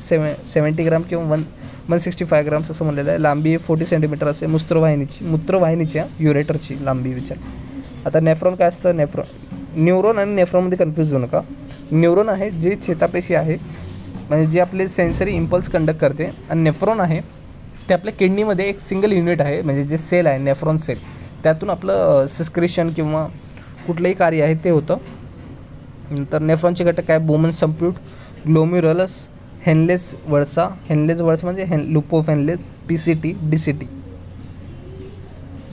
S1: 70 ग्राम किंवा 165 ग्राम्स असं म्हणलेलं आहे. लांबी 40 सेंटीमीटर असे मूत्रवाहिनीच्या युरेटरची लांबी विचार. आता नेफ्रॉन काय असतं? न्यूरॉन आणि नेफ्रॉनमध्ये कन्फ्यूज होऊ नका. न्यूरॉन आहे जे चेतापेशी आहे, म्हणजे जे आपले सेन्सरी इम्पल्स कंडक्ट करते. आणि नेफ्रॉन आहे ते आपल्या किडनीमध्ये एक सिंगल युनिट आहे, म्हणजे जे सेल आहे नेफ्रॉन सेल, त्यातून आपलं सिक्रेशन किंवा कुठलंही कार्य आहे ते होतं. नंतर नेफ्रॉनचे घटक काय? बोमन संप्यूट, ग्लोम्युरलस, हेनलेज वळसा म्हणजे लुपोफेनलेज, PCT, DCT.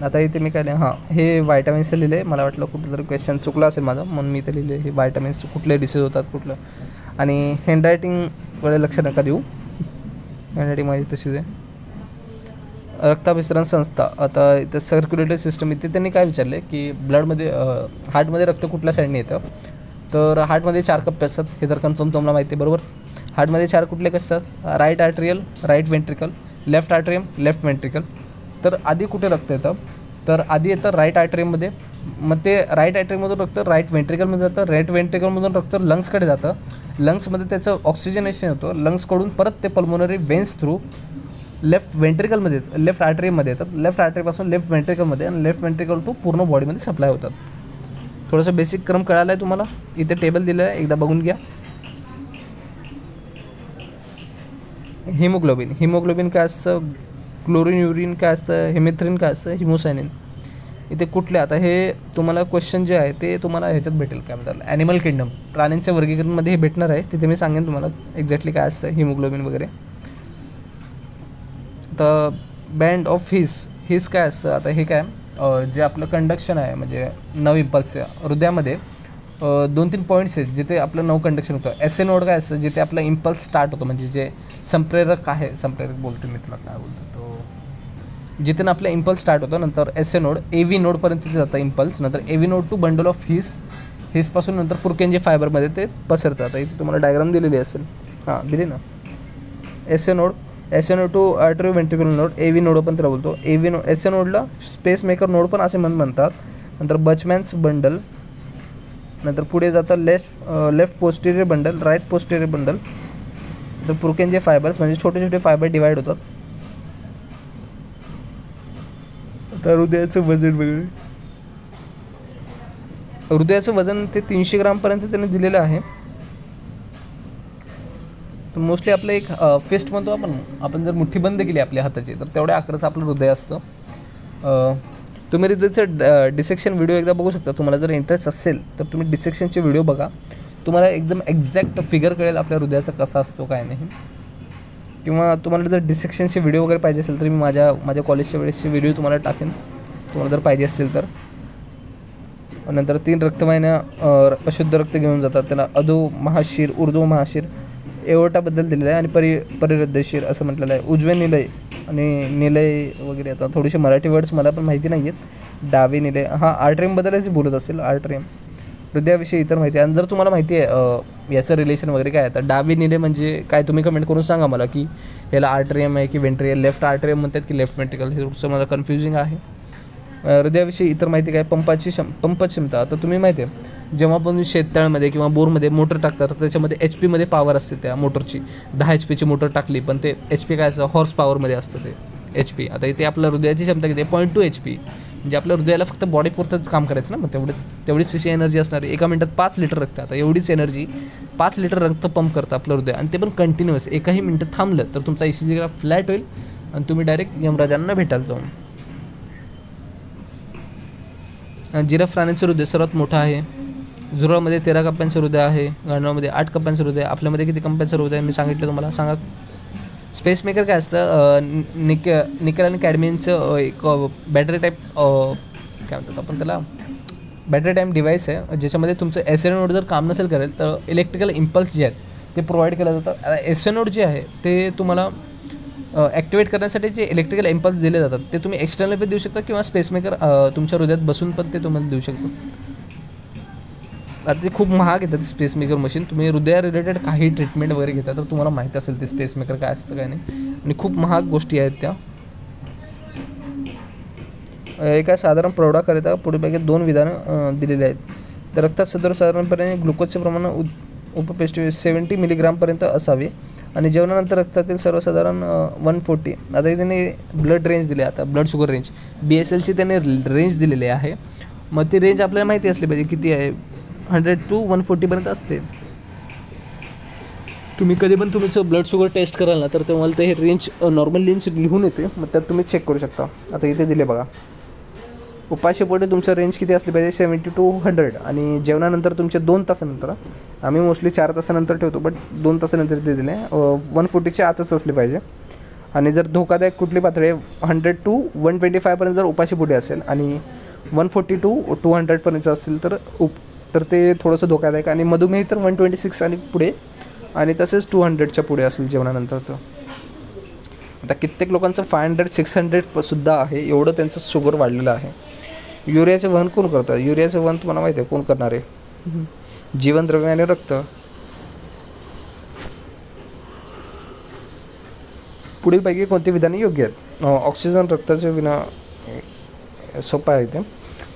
S1: आता इथे मी काय लिहिलं, हे व्हायटामिन्सचं लिहिलं आहे. मला वाटलं कुठलं तरी क्वेश्चन चुकला असेल माझं, म्हणून मी ते लिहिले हे व्हायटामिन्स कुठले डिसीज होतात कुठलं. आणि हँडरायटिंगकडे लक्ष नका देऊ, हँडरायटिंग माझी तशीच आहे. रक्ताभिसरण संस्था, आता इथं सर्क्युलेटरी सिस्टम, इथे त्यांनी काय विचारले की ब्लडमध्ये हार्टमध्ये रक्त कुठल्या साईडने येतं? तर हार्टमध्ये 4 कप्पे असतात, हे तर कन्फर्म तुम्हाला माहिती आहे, बरोबर. हार्टमध्ये 4 कुठले कसे असतात? Right atrial, right ventricle, left atrium, left ventricle. तर आधी कुठे रक्त येतं? तर आधी येतं राईट आर्ट्रियममध्ये, मग ते राईट आर्ट्रियममधून रक्त राईट वेंट्रिकलमध्ये जातं, राईट वेंट्रिकलमधून रक्त लंग्सकडे जातं, लंग्समध्ये त्याचं ऑक्सिजनेशन होतं, लंग्सकडून परत ते पल्मोनरी वेन्स थ्रू लेफ्ट वेंट्रिकलमध्ये लेफ्ट आर्टरीमध्ये येतात, लेफ्ट आर्टरीपासून लेफ्ट वेंट्रिकलमध्ये, आणि लेफ्ट वेंट्रिकल टू पूर्ण बॉडीमध्ये सप्लाय होतात. थोडंसं बेसिक क्रम कळाला आहे तुम्हाला. इथे टेबल दिलं आहे, एकदा बघून घ्या. हिमोग्लोबिन काय असतं? क्लोरीन युरिन काय असतं? हेमेथ्रिन काय असतं? हिमोसायनिन. इथे कुठले? आता हे तुम्हाला क्वेश्चन जे आहे ते तुम्हाला ह्याच्यात भेटेल, काय म्हणतात ॲनिमल किंगडम, प्राण्यांच्या वर्गीकरणमध्ये हे भेटणार आहे. तिथे मी सांगेन तुम्हाला एक्झॅक्टली काय असतं हिमोग्लोबिन वगैरे. तर बँड ऑफ हिस काय असतं? आता हे काय जे आपलं कंडक्शन आहे, म्हणजे 9 इम्पल्स हृदयामध्ये 2-3 पॉईंट्स आहेत जिथे आपलं 9 कंडक्शन होतं. SA नोड काय असतं? जिथे आपला इम्पल्स स्टार्ट होतो, म्हणजे जे संप्रेरक आहे, संप्रेरक बोलतो मी तुला काय बोलतो, तो जिथे ना आपला इम्पल्स स्टार्ट होतं. नंतर SA नोड AV नोडपर्यंत तिथे जातं इम्पल्स, नंतर AV node to bundle of हिसपासून नंतर पुरकेंजे फायबरमध्ये ते पसरतं. आता इथे तुम्हाला डायग्राम दिलेली असेल, दिली ना. SA node to artery ventricle node, AV node पण त्याला बोलतो. SA नोडला स्पेस मेकर नोड पण असे म्हणतात. नंतर बचमॅन्स बंडल, नंतर पुढे जातं left posterior bundle, right posterior bundle, नंतर पुरकेंजे फायबर्स म्हणजे छोटे छोटे फायबर डिवाइड होतात. तर हृदयाचं वजन वगैरे, हृदयाचं वजन ते 300 ग्रामपर्यंत त्यांनी दिलेलं आहे. तर मोस्टली आपलं एक फिस्ट म्हणतो आपण जर मुठ्ठी बंद केली आपल्या हाताची तर तेवढ्या आकाराचं आपलं हृदय असतं. तुम्ही हृदयाचं डिसेक्शन व्हिडिओ एकदा बघू शकता. तुम्हाला जर इंटरेस्ट असेल तर तुम्ही डिसेक्शनचे व्हिडिओ बघा, तुम्हाला एकदम एक्झॅक्ट फिगर कळेल आपल्या हृदयाचा कसा असतो काय नाही. किंवा तुम्हाला जर डिसेक्शनचे व्हिडिओ वगैरे पाहिजे असेल तर मी माझ्या कॉलेजच्या वेळेसचे व्हिडिओ तुम्हाला टाकेन, तुम्हाला जर पाहिजे असतील तर. नंतर 3 रक्तवाहिन्या अशुद्ध रक्त घेऊन जातात, त्यांना अधो महाशीर, ऊर्ध्व महाशीर, एओर्टाबद्दल दिलेलं आहे. आणि परिहृदयशीर असं म्हटलेलं आहे. उजवे निलय आणि निलय वगैरे, आता थोडेसे मराठी वर्ड्स मला पण माहिती नाही आहेत. डावे निलय, हां आर्टरियमबद्दलच बोलत असेल, आर्टरियम. हृदयाविषयी इतर माहिती. आणि जर तुम्हाला माहिती आहे याचं रिलेशन वगैरे काय आहे तर डावे निलय म्हणजे काय, तुम्ही कमेंट करून सांगा मला की याला आर्टरियम आहे की वेंट्रिकल. लेफ्ट आर्टरियम म्हणतात की लेफ्ट वेंट्रिकल, हे थोडंसं मला कन्फ्युजिंग आहे. हृदयाविषयी इतर माहिती काय, पंप क्षमता. आता तुम्ही माहिती आहे जेव्हा पण शेततळ्यामध्ये किंवा बोरमध्ये मोटर टाकतात तर त्याच्यामध्ये HP मध्ये पॉवर असते त्या मोटरची. 10 HP ची मोटर टाकली पण ते HP काय असतं, हॉर्स पॉवरमध्ये असतं ते HP. आता इथे आपल्या हृदयाची क्षमता किती आहे, 0.2 HP. म्हणजे आपल्या हृदयाला फक्त बॉडी पुरतंच काम करायचं ना, मग तेवढीच त्याची एनर्जी असणार आहे. एका मिनटात 5 लिटर रक्त, आता एवढीच एनर्जी 5 लिटर रक्त पंप करतं आपलं हृदय. आणि ते पण कंटिन्युअस. एकाही मिनटं थांबलं तर तुमचा ECG ग्राफ फ्लॅट होईल आणि तुम्ही डायरेक्ट यमराजांना भेटायला जाऊन. जिराफ प्राण्यांचं हृदय सर्वात मोठं आहे. झुरळामध्ये 13 कप्प्यांचं हृदय आहे, गांडूळामध्ये 8 कप्प्यांचं हृदय. आपल्यामध्ये किती कप्प्यांचं हृदय आहे मी सांगितलं तुम्हाला, सांगा. स्पेसमेकर काय असतं, निकेल आणि कॅडमियनचं एक बॅटरी टाईप काय म्हणतात आपण त्याला, बॅटरी टाईप डिव्हाइस आहे ज्याच्यामध्ये तुमचं SI नोड जर काम नसेल करेल तर इलेक्ट्रिकल इम्पल्स जे आहेत ते प्रोव्हाइड केलं जातं. SI नोड जे आहे ते तुम्हाला ॲक्टिवेट करण्यासाठी जे इलेक्ट्रिकल इम्पल्स दिले जातात ते तुम्ही एक्सटर्नल पे देऊ शकता किंवा स्पेसमेकर तुमच्या हृदयात बसून पण ते तुम्हाला देऊ शकतो. आता ते खूप महाग येतात स्पेसमेकर मशीन. तुम्ही हृदया रिलेटेड काही ट्रीटमेंट वगैरे घेता तर तुम्हाला माहीत असेल ते स्पेसमेकर काय असतं काय नाही, आणि खूप महाग गोष्टी आहेत त्या. एका साधारण प्रौढाकरिता पुढीलपैकी 2 विधानं दिलेली आहेत. तर रक्तात सर्वसाधारणपणे ग्लुकोजचे प्रमाण उपपेष्ट 70 मिलीग्रामपर्यंत असावे आणि जेवणानंतर रक्तातील सर्वसाधारण 140. आता त्यांनी ब्लड रेंज दिली, आता ब्लड शुगर रेंज BSLची त्यांनी रेंज दिलेली आहे. मग ती रेंज आपल्याला माहिती असली पाहिजे किती आहे, 100 to 140पर्यंत असते. तुम्ही कधी पण तुमचं ब्लड शुगर टेस्ट कराल ना तर तुम्हाला ते हे रेंज नॉर्मल रेंज लिहून येते, मग त्यात तुम्ही चेक करू शकता. आता इथे दिले बघा, उपाशीपोटी तुमचं रेंज किती असली पाहिजे, 70 to 100. आणि जेवणानंतर तुमच्या 2 तासानंतर, आम्ही मोस्टली 4 तासानंतर ठेवतो बट 2 तासानंतर ते दिले 140च्या आतच असले पाहिजे. आणि जर धोकादायक कुठली पातळी 100 to 125पर्यंत जर उपाशीपोटी असेल आणि 140 to 200पर्यंत असेल तर ते थोडंसं धोकादायक. आणि मधुमेह तर 126 आणि पुढे, आणि तसेच 200च्या पुढे असेल जेवणानंतर. तर आता कित्येक लोकांचं 500-600 सुद्धा आहे, एवढं त्यांचं शुगर वाढलेलं आहे. युरियाचं वहन कोण करतं, युरियाचं वहन तुम्हाला माहिती आहे कोण करणार आहे, जीवनद्रव्य आणि रक्त. पुढीलपैकी कोणती विधाने योग्य आहेत. ऑक्सिजन रक्ताच्या विना सोपं आहे ते.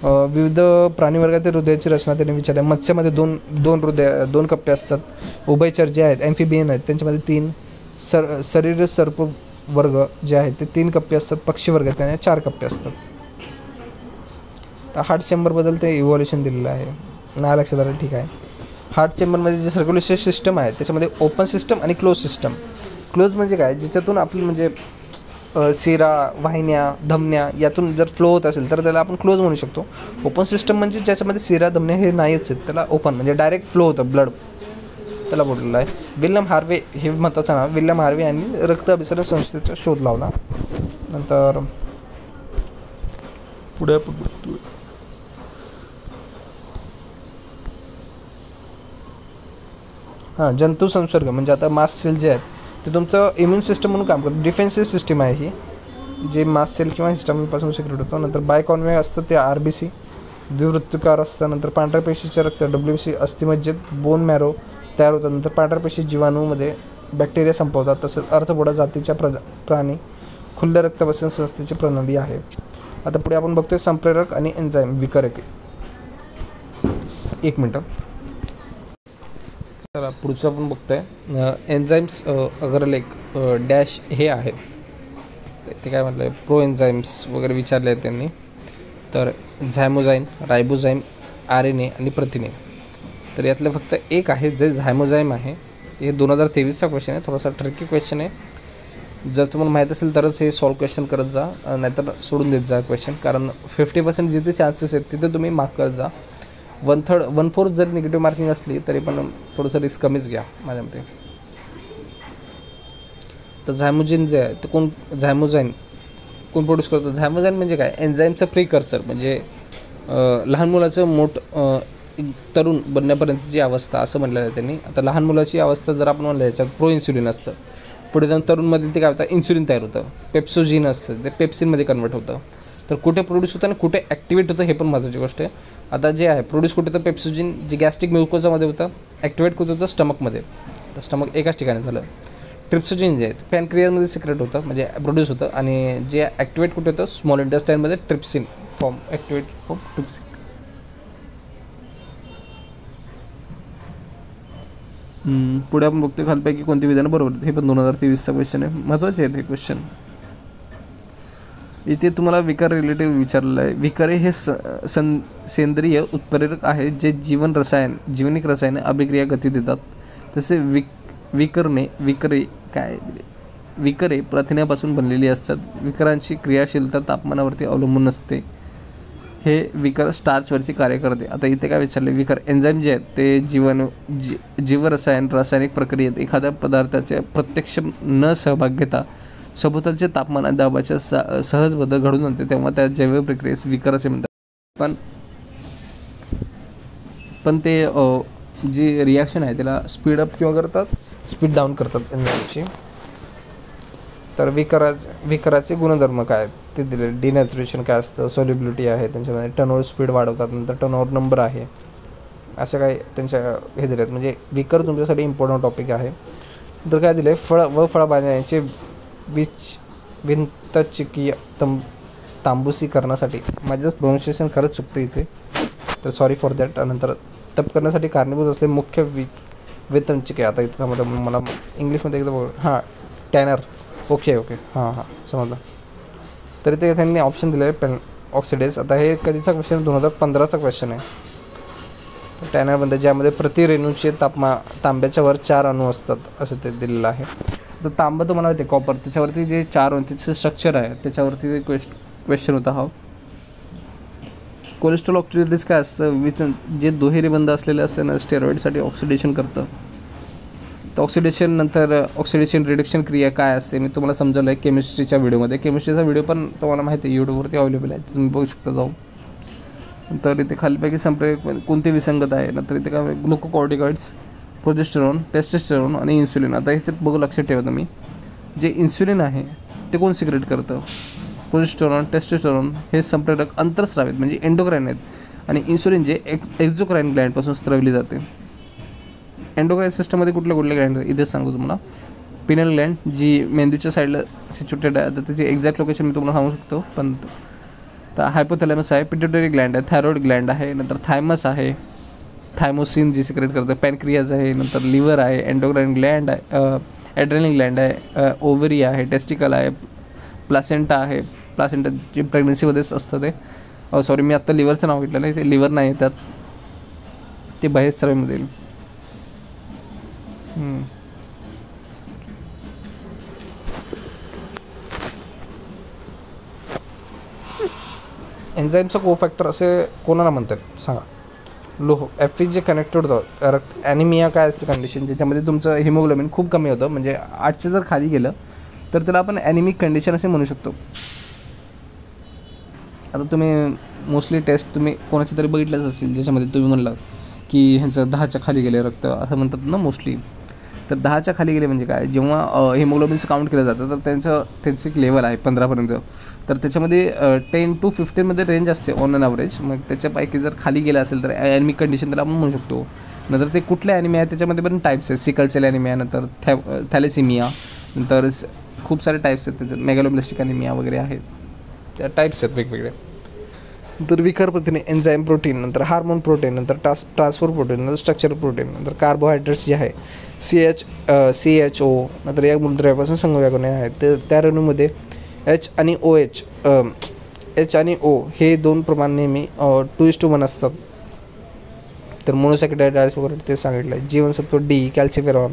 S1: विविध प्राणीवर्गातील हृदयाची रचना त्यांनी विचारली. मत्स्यामध्ये दोन कप्पे असतात. उभयचर जे आहेत ॲम्फिबियन आहेत त्यांच्यामध्ये 3. शरीर सर्प वर्ग जे आहेत ते 3 कप्पे असतात. पक्षी वर्ग त्यांना 4 कप्पे असतात. तर हार्ट चेंबरबद्दल ते इव्हॉल्युशन दिलेलं आहे, नाही लक्षात आलं, ठीक आहे. हार्ट चेंबरमध्ये जे सर्क्युलेशन सिस्टम आहे त्याच्यामध्ये ओपन सिस्टम आणि क्लोज सिस्टम. क्लोज म्हणजे काय, ज्याच्यातून आपली म्हणजे शिरा, वाहिन्या, धमन्या यातून जर फ्लो होत असेल तर त्याला आपण क्लोज म्हणू शकतो. ओपन सिस्टम म्हणजे ज्याच्यामध्ये शिरा, धमन्या हे नाहीच आहेत त्याला ओपन, म्हणजे डायरेक्ट फ्लो होतं ब्लड, त्याला बोललेलं आहे. विल्यम हार्वे हे महत्त्वाचं नाव. विल्यम हार्वे यांनी रक्त अभिसरण संस्थेचा शोध लावला. नंतर पुढे जंतू संसर्ग म्हणजे आता मास्ट सेल जे आहेत ते तुमचं इम्युन सिस्टम म्हणून काम करतं. डिफेन्सिव्ह सिस्टीम आहे ही, जे मास्ट सेल किंवा हिस्टामिनपासून सिक्रेट होतं. नंतर बायकॉन्वे असतं ते RBC, द्विवृत्तकार असतं. नंतर पांढऱ्या पेशीचे रक्त WBC, अस्थिमज्जेत बोन मॅरो तयार होतात. नंतर पांढऱ्या पेशी जीवाणूमध्ये बॅक्टेरिया संपवतात. तसंच अर्थपोडा जातीच्या प्राणी खुल्या रक्तवाहिनी संस्थेची प्रणाली आहे. आता पुढे आपण बघतोय संप्रेरक आणि एन्झाईम विकारक. 1 मिनटं. चला पुढचं आपण बघतोय एन्झाईम्स अग्रलेख डॅश हे आहेत. ते काय म्हटलं आहे, प्रो एन्झाईम्स वगैरे विचारले आहेत त्यांनी. तर झायमोझाईन, रायबोझाईम, RNA आणि प्रथिने. तर यातलं फक्त एक आहे जे झायमोझाईम आहे. हे 2023चा क्वेश्चन आहे, थोडासा ट्रिकी क्वेश्चन आहे. जर तुम्हाला माहीत असेल तरच हे सॉल्व क्वेश्चन करत जा, नाहीतर सोडून देत जा क्वेश्चन. कारण 50% जिथे चान्सेस आहेत तिथे तुम्ही मार्क करत जा. 1/4 जर निगेटिव्ह मार्किंग असली तरी पण थोडंसं रिस्क कमीच घ्या माझ्या मते. तर झायमोजिन जे आहे ते कोण, झायमोझाईन कोण प्रोड्यूस करतं? झायमोझाईन म्हणजे काय? एन्झाईमचं प्रिकर्सर, म्हणजे लहान मुलाचं तरुण बनण्यापर्यंतची अवस्था असं म्हटलं आहे त्यांनी. आता लहान मुलाची अवस्था जर आपण म्हणलं याच्यात प्रो इन्सुलिन असतं, पुढे जाऊन तरुणमध्ये ते काय होतं, इन्सुलिन तयार होतं, पेप्सोजिन असतं, ते पेप्सिनमध्ये कन्वर्ट होतं. तर कुठे प्रोड्यूस होतं आणि कुठे ॲक्टिवेट होतं हे पण महत्त्वाची गोष्ट आहे. आता जे आहे प्रोड्यूस कुठे तर पेप्सोजिन जे गॅस्ट्रिक म्युकोजामध्ये होतं, ॲक्टिवेट कुठं होतं स्टमकमध्ये, तर स्टमक एकाच ठिकाणी झालं. ट्रिप्सोजिन जे आहे पॅनक्रियामध्ये सिक्रेट होतं, म्हणजे प्रोड्यूस होतं. आणि जे ॲक्टिवेट कुठे होतं, स्मॉल इंटेस्टाईनमध्ये trypsin form, activate form trypsin. पुढे आपण बघतो खालपैकी कोणती विधानं बरोबर आहेत. हे पण 2023चा क्वेश्चन आहे, महत्त्वाचे आहेत हे क्वेश्चन. इथे तुम्हाला विकार रिलेटिव्ह विचारलेलं आहे. विकारे हे सेंद्रिय उत्प्रेरक आहेत जे जीवनिक रसायने अभिक्रिया गती देतात. तसे विकरे प्रथिनापासून बनलेली असतात. विकरांची क्रियाशीलता तापमानावरती अवलंबून असते. हे विकर स्टार्चवरती कार्य करते. आता इथे काय विचारले, विकर एन्झाईम जे आहेत ते रासायनिक प्रक्रियेत एखाद्या पदार्थाचे प्रत्यक्ष न सहभाग घेता सभोवतालचे तापमान आणि दाबाच्या सहज बदल घडून आणते, तेव्हा त्या जैव प्रक्रियेस विकर असे म्हणतात. पण ते जी रिॲक्शन आहे त्याला स्पीड अप किंवा करतात, स्पीड डाऊन करतात एन्झाईमची. तर विकराचे गुणधर्म काय आहेत ते दिले. डिनॅचुरेशन काय असतं, सॉल्युबिलिटी आहे त्यांच्यामध्ये, टर्नओव्हर स्पीड वाढवतात, नंतर टर्नओव्हर नंबर आहे, अशा काही त्यांच्या हे दिले आहेत. म्हणजे विकर तुमच्यासाठी इम्पॉर्टंट टॉपिक आहे. तर काय दिले, फळभाज्यांचे विंतचिकीय तांबूसीकरणासाठी, माझं प्रोनाऊन्सिएशन खरंच चुकतं इथे, तर सॉरी फॉर दॅट. नंतर तप करण्यासाठी कारणीभूत असले मुख्य विंतचिके, आता इथं मला इंग्लिशमध्ये एकदा टॅनर, ओके समजलं. तर इथे त्यांनी ऑप्शन दिले आहे ऑक्सिडेज. आता हे कधीचा क्वेश्चन, 2015चा क्वेश्चन आहे. टॅनरमध्ये ज्यामध्ये प्रति रेणूचे तांब्याच्या वर 4 अणू असतात असं ते दिलेलं आहे. तर तांबं तुम्हाला माहिती आहे कॉपर, त्याच्यावरती जे 4 त्याचं स्ट्रक्चर आहे त्याच्यावरती क्वेश्चन होता हा. कोलेस्ट्रॉल ऑक्सिडेज काय असतं, जे दुहेरी बंध असलेले असतं ना, स्टेरॉइडसाठी ऑक्सिडेशन करतं. तर ऑक्सिडेशन रिडक्शन क्रिया काय असते मी तुम्हाला समजवलं आहे केमिस्ट्रीच्या व्हिडिओमध्ये. केमिस्ट्रीचा व्हिडिओ पण तुम्हाला माहिती आहे यूट्यूबवरती अवेलेबल आहे, तुम्ही बघू शकता जाऊन. तर इथे खालीपैकी संप्रेरक कोणते विसंगत आहे, नंतर इथे काय ग्लुकोकॉर्टिकॉइड्स, प्रोजेस्टेरॉन, टेस्टोस्टेरॉन आणि इन्सुलिन. आता ह्याच्यात बघू लक्षात ठेवा तुम्ही, जे इन्सुलिन आहे ते कोण सिक्रेट करतं, प्रोजेस्टेरॉन, टेस्टोस्टेरॉन हे संप्रेरक अंतर्स्रावित म्हणजे एंडोक्राईन आहेत. आणि इन्सुलिन जे एक्झोक्राईन ग्लँडपासून स्त्रवली जाते. एंडोक्राईन सिस्टममध्ये कुठले ग्लँड इथेच सांगतो तुम्हाला. पिनल ग्लँड जी मेंदूच्या साईडला सिच्युएटेड आहे, तर त्याची एक्झॅक्ट लोकेशन मी तुम्हाला सांगू शकतो. पण तर हायपोथॅलॅमस आहे, पिट्युटरी ग्लँड आहे, थायरॉइड ग्लँड आहे, नंतर थायमस आहे, थायमोसिन जी सिक्रेट करतं, पॅनक्रियाज आहे, नंतर लिव्हर आहे, एंडोक्राईन ग्लँड आहे, ॲड्रेनल ग्लँड आहे, ओव्हरी आहे, टेस्टिकल आहे, प्लासेंटा आहे. प्लासेंटा जे प्रेग्नन्सीमध्येच असतं ते, सॉरी मी आत्ता लिव्हरचं नाव घेतलेलं आहे, ते लिव्हर नाही आहे त्यात, ते बहिस्रावीमध्ये येईल. एन्झाईमचा कोफॅक्टर असे कोणाला म्हणतात सांगा. लोह Fe जे कनेक्टेड होतं ॲनिमिया काय असते कंडिशन, ज्याच्यामध्ये तुमचं हिमोग्लोबिन खूप कमी होतं, म्हणजे 8चे जर खाली गेलं तर त्याला आपण ॲनिमिक कंडिशन असे म्हणू शकतो. आता तुम्ही मोस्टली टेस्ट तुम्ही कोणाची तरी बघितलंच असेल ज्याच्यामध्ये तुम्ही म्हणला की ह्यांचं 10च्या खाली गेले रक्त असं म्हणतात ना मोस्टली. तर 10च्या खाली गेले म्हणजे काय, जेव्हा हिमोग्लोबिनचं काउंट केलं जातं तर त्यांची एक लेवल आहे 15पर्यंत, तर त्याच्यामध्ये 10 to 15मध्ये रेंज असते ऑन अन ॲव्हरेज. मग त्याच्यापैकी जर खाली गेलं असेल तर ॲनिमिक कंडिशन त्याला आपण म्हणू शकतो. नंतर ते कुठल्या ॲनिमिया आहे त्याच्यामध्ये पण टाईप्स आहेत, सिकल सेल ॲनिमिया, नंतर थॅलेसिमिया, नंतर खूप सारे टाईप्स आहेत त्याच्यात, मेगॅलोब्लास्टिक ॲनिमिया वगैरे आहेत, त्या टाईप्स आहेत वेगवेगळे. नंतर विकार प्रथिने, एन्झाईम प्रोटीन, नंतर हार्मोन प्रोटीन, नंतर ट्रान्सफर प्रोटीन, नंतर स्ट्रक्चरल प्रोटीन, नंतर कार्बोहायड्रेट्स जे आहे CHO, नंतर या मूलद्रव्यापासून संगव्यागुणे आहेत. त्या रेणूमध्ये H आणि O हे 2 प्रमाण नेहमी 2:1 असतात. तर मोनोसॅकराइड्स वगैरे ते सांगितलं आहे. जीवनसत्व D, कॅल्सिफेरॉन.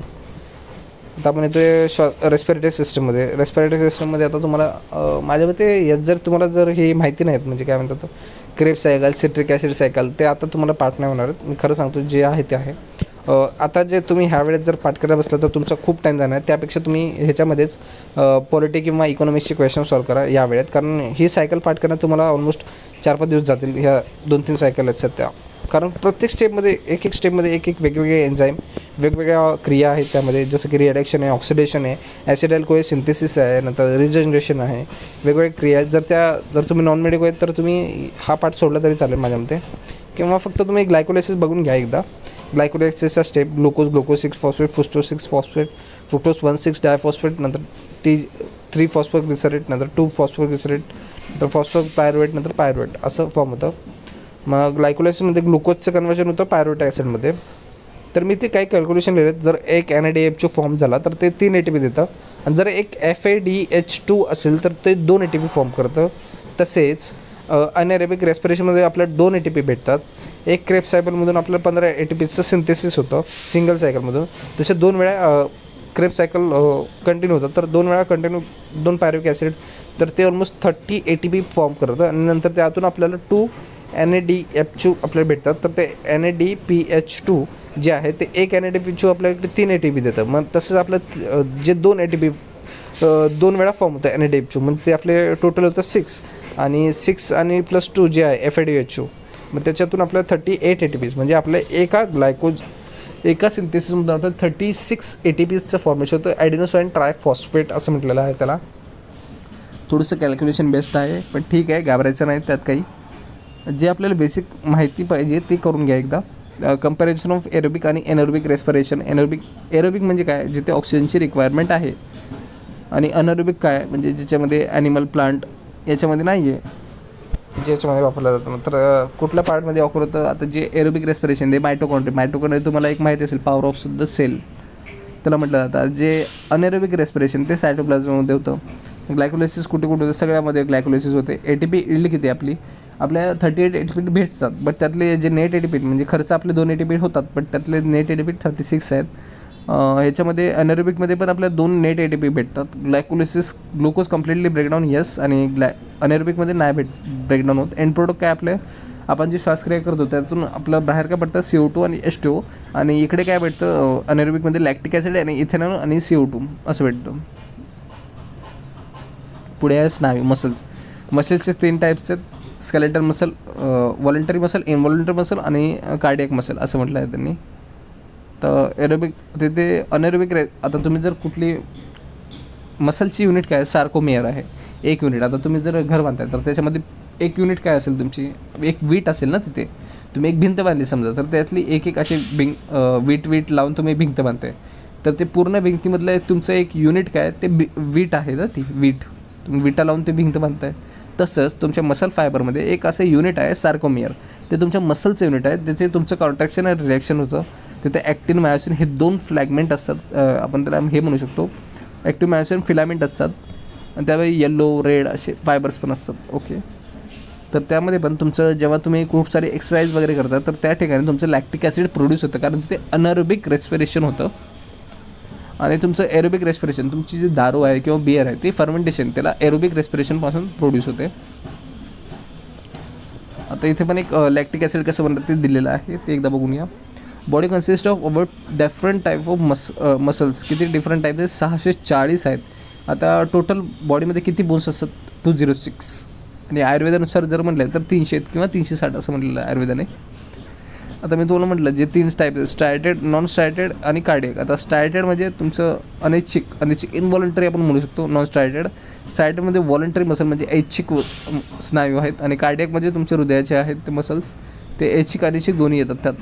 S1: आता आपण येतो रेस्पिरेटरी सिस्टममध्ये. आता तुम्हाला माझ्या मते जर तुम्हाला हे माहिती नाहीत म्हणजे काय म्हणतात Krebs cycle, citric acid cycle, ते आता तुम्हाला पाठ नाही होणार. मी खरं सांगतो जे आहे ते आहे. आता जे तुम्ही ह्या वेळेस जर पाठ करायला बसला तर तुमचा खूप टाईम जाणार आहे. त्यापेक्षा तुम्ही ह्याच्यामध्येच पॉलिटी किंवा इकॉनॉमिक्सचे क्वेश्चन सॉल्व करा या वेळेत, कारण ही सायकल पाठ करण्यात तुम्हाला ऑलमोस्ट 4-5 दिवस जातील. ह्या 2-3 सायकल आहेत सध्या, कारण प्रत्येक स्टेपमध्ये एक स्टेपमध्ये एक वेगवेगळे एन्झाईम, वेगवेगळ्या क्रिया आहेत त्यामध्ये, जसं की रिॲडक्शन आहे, ऑक्सिडेशन आहे, ॲसिड अल्कोहोल सिंथेसिस आहे, नंतर रिजनरेशन आहे, वेगवेगळ्या क्रिया आहेत. जर तुम्ही नॉन मेडिकल आहेत तर तुम्ही हा पार्ट सोडला तरी चालेल माझ्या मते, किंवा फक्त तुम्ही ग्लायकोलायसिस बघून घ्या एकदा. ग्लायकोलायसिसचा step glucose 6 phosphate, fructose 6 phosphate, fructose 1,6 diphosphate, नंतर 3 फॉस्फोग्लिसरेट, नंतर 2 फॉस्फोग्लिसरेट, नंतर फॉस्फोपायरुवेट, नंतर पायरुवेट असं फॉर्म होतं. मग ग्लायकोलायसिसमध्ये ग्लुकोजचं कन्वर्जन होतं पायरुवेट ॲसिडमध्ये. तर मी ते काही कॅल्क्युलेशन लिहिले. जर एक NADH फॉर्म झाला तर ते 3 ATP देतं, आणि जर एक FADH2 असेल तर ते 2 ATP फॉर्म करतं. तसेच अनएरोबिक रेस्पिरेशनमध्ये आपल्याला 2 ATP भेटतात. एक क्रेब्स सायकलमधून आपल्याला 15 ATPचं सिंथेसिस होतं सिंगल सायकलमधून. तसे 2 वेळा क्रेब्स सायकल कंटिन्यू होतं, तर 2 वेळा कंटिन्यू 2 पायरुविक ॲसिड, तर ते ऑलमोस्ट 30 ATP फॉर्म करतं. आणि नंतर त्यातून आपल्याला 2 NADH2 आपल्याला भेटतात. तर ते NADPH2 जे आहे ते एक NADPH2 आपल्याकडे 3 ATP देतं. मग तसंच आपलं जे 2 ATP 2 वेळा फॉर्म होतं NADH2, मग ते आपले टोटल होतं 6, आणि 6 आणि +2 जे आहे FADH2, मग त्याच्यातून आपल्याला 38 ATPs, म्हणजे आपल्या एका सिंथेसिसमधून आपल्याला 36 ATPचं फॉर्मेशन होतं. ॲडिनोसाईन ट्रायफॉस्फेट असं म्हटलेलं आहे त्याला. थोडंसं कॅल्क्युलेशन बेस्ट आहे, पण ठीक आहे, घाबरायचं नाही. त्यात काही जे आपल्याला बेसिक माहिती पाहिजे ते करून घ्या एकदा. कंपॅरिझन ऑफ एरोबिक आणि एनरोबिक रेस्पिरेशन. एरोबिक म्हणजे काय, जिथे ऑक्सिजनची रिक्वायरमेंट आहे, आणि अनरोबिक काय म्हणजे ज्याच्यामध्ये ॲनिमल प्लांट याच्यामध्ये नाही आहे, ज्याच्यामध्ये वापरलं जातं. तर कुठल्या पार्टमध्ये ऑकर होतं. आता जे एरोबिक रेस्पिरेशन ते मायटोकॉन्ड्रिया तुम्हाला एक माहिती असेल, पॉवर ऑफ द सेल त्याला म्हटलं जातं. जे अनएरोबिक रेस्पिरेशन ते सायटोप्लाझममध्ये होतं. ग्लायकोलायसिस कुठे होतं, सगळ्यामध्ये ग्लायकोलायसिस होते. ATP इल्ड किती आपल्या 38 ATP भेटतात, बट त्यातले जे नेट ATP म्हणजे खर्च आपले 2 ATP होतात, बट त्यातले नेट ATP 36 आहेत. ह्याच्यामध्ये अनएरोबिकमध्ये पण आपल्या 2 नेट ATP भेटतात. ग्लुकोज कम्प्लिटली ब्रेकडाऊन येस, आणि अनएरोबिकमध्ये नाही ब्रेकडाऊन होत. एंड प्रोडक्ट काय आपले, आपण जी श्वासक्रिया करतो त्यातून आपलं बाहेर काय पडतं CO2 आणि H2O, आणि इकडे काय भेटतं अनएरोबिकमध्ये लॅक्टिक ॲसिड आणि इथेनॉल आणि CO2 असं भेटतं. पुढे आहे स्नायू मसल्सचे 3 टाईप्स आहेत. Skeletal muscle, voluntary muscle, इनव्हॉलंटरी muscle आणि कार्डियक मसल असं म्हटलं आहे त्यांनी. तर एरोबिक तिथे अनएरोबिक आता तुम्ही जर कुठली मसलची युनिट काय, सार्कोमियर आहे 1 युनिट. आता तुम्ही जर घर बांधताय तर त्याच्यामध्ये 1 युनिट काय असेल, तुमची एक वीट असेल ना, तिथे तुम्ही एक भिंत बांधली समजा, तर त्यातली एक अशी वीट लावून तुम्ही भिंत बांधताय, तर ते पूर्ण भिंतीमधलं तुमचं एक युनिट काय ते वीट आहे ना, ती वीट तुम्ही विटा लावून ते भिंत बांधताय. तसंच तुमच्या मसल फायबरमध्ये एक असं युनिट आहे सार्कोमियर, ते तुमच्या मसलचं युनिट आहे. तिथे तुमचं कॉन्ट्रॅक्शन आणि रिॲक्शन होतं. तिथे ॲक्टिन मायोसिन हे 2 फ्लॅगमेंट असतात. आपण त्याला हे म्हणू शकतो ॲक्टिव्ह मायोसिन फिलामेंट असतात, आणि त्यावेळी येल्लो रेड असे फायबर्स पण असतात. ओके, तर त्यामध्ये पण तुमचं जेव्हा तुम्ही खूप सारे एक्सरसाइज वगैरे करता तर त्या ठिकाणी तुमचं लॅक्टिक ॲसिड प्रोड्यूस होतं, कारण तिथे अनएरोबिक रेस्पिरेशन होतं. आणि तुमचं एरोबिक रेस्पिरेशन, तुमची जी दारू आहे किंवा बियर आहे ती फर्मेंटेशन त्याला एरोबिक रेस्पिरेशनपासून प्रोड्यूस होते. आता इथे पण एक लॅक्टिक ॲसिड कसं बनतं ते दिलेलं आहे, ते एकदा बघून घ्या. Body consist of about different type of muscles. किती डिफरंट टाईप आहेत, 640 आहेत. आता टोटल बॉडीमध्ये किती बोन्स असतात, 206. आणि आयुर्वेदानुसार जर म्हटलं तर 300 किंवा 360 असं म्हटलेलं आहे आयुर्वेदाने. आता मी तुम्हाला म्हटलं जे 3 टाईप आहेत, स्टायटेड, नॉन स्टायटेड आणि कार्डियक. आता स्टायटेड म्हणजे तुमचं अनैच्छिक इनव्हॉलंटरी आपण म्हणू शकतो. नॉन स्टायटेडमध्ये व्हॉलंटरी मसल म्हणजे ऐच्छिक स्नायू आहेत, आणि कार्डियक म्हणजे तुमचे हृदयाचे आहेत ते मसल्स, ते ऐच्छिक आणि ऐच्छिक दोन्ही येतात. त्यात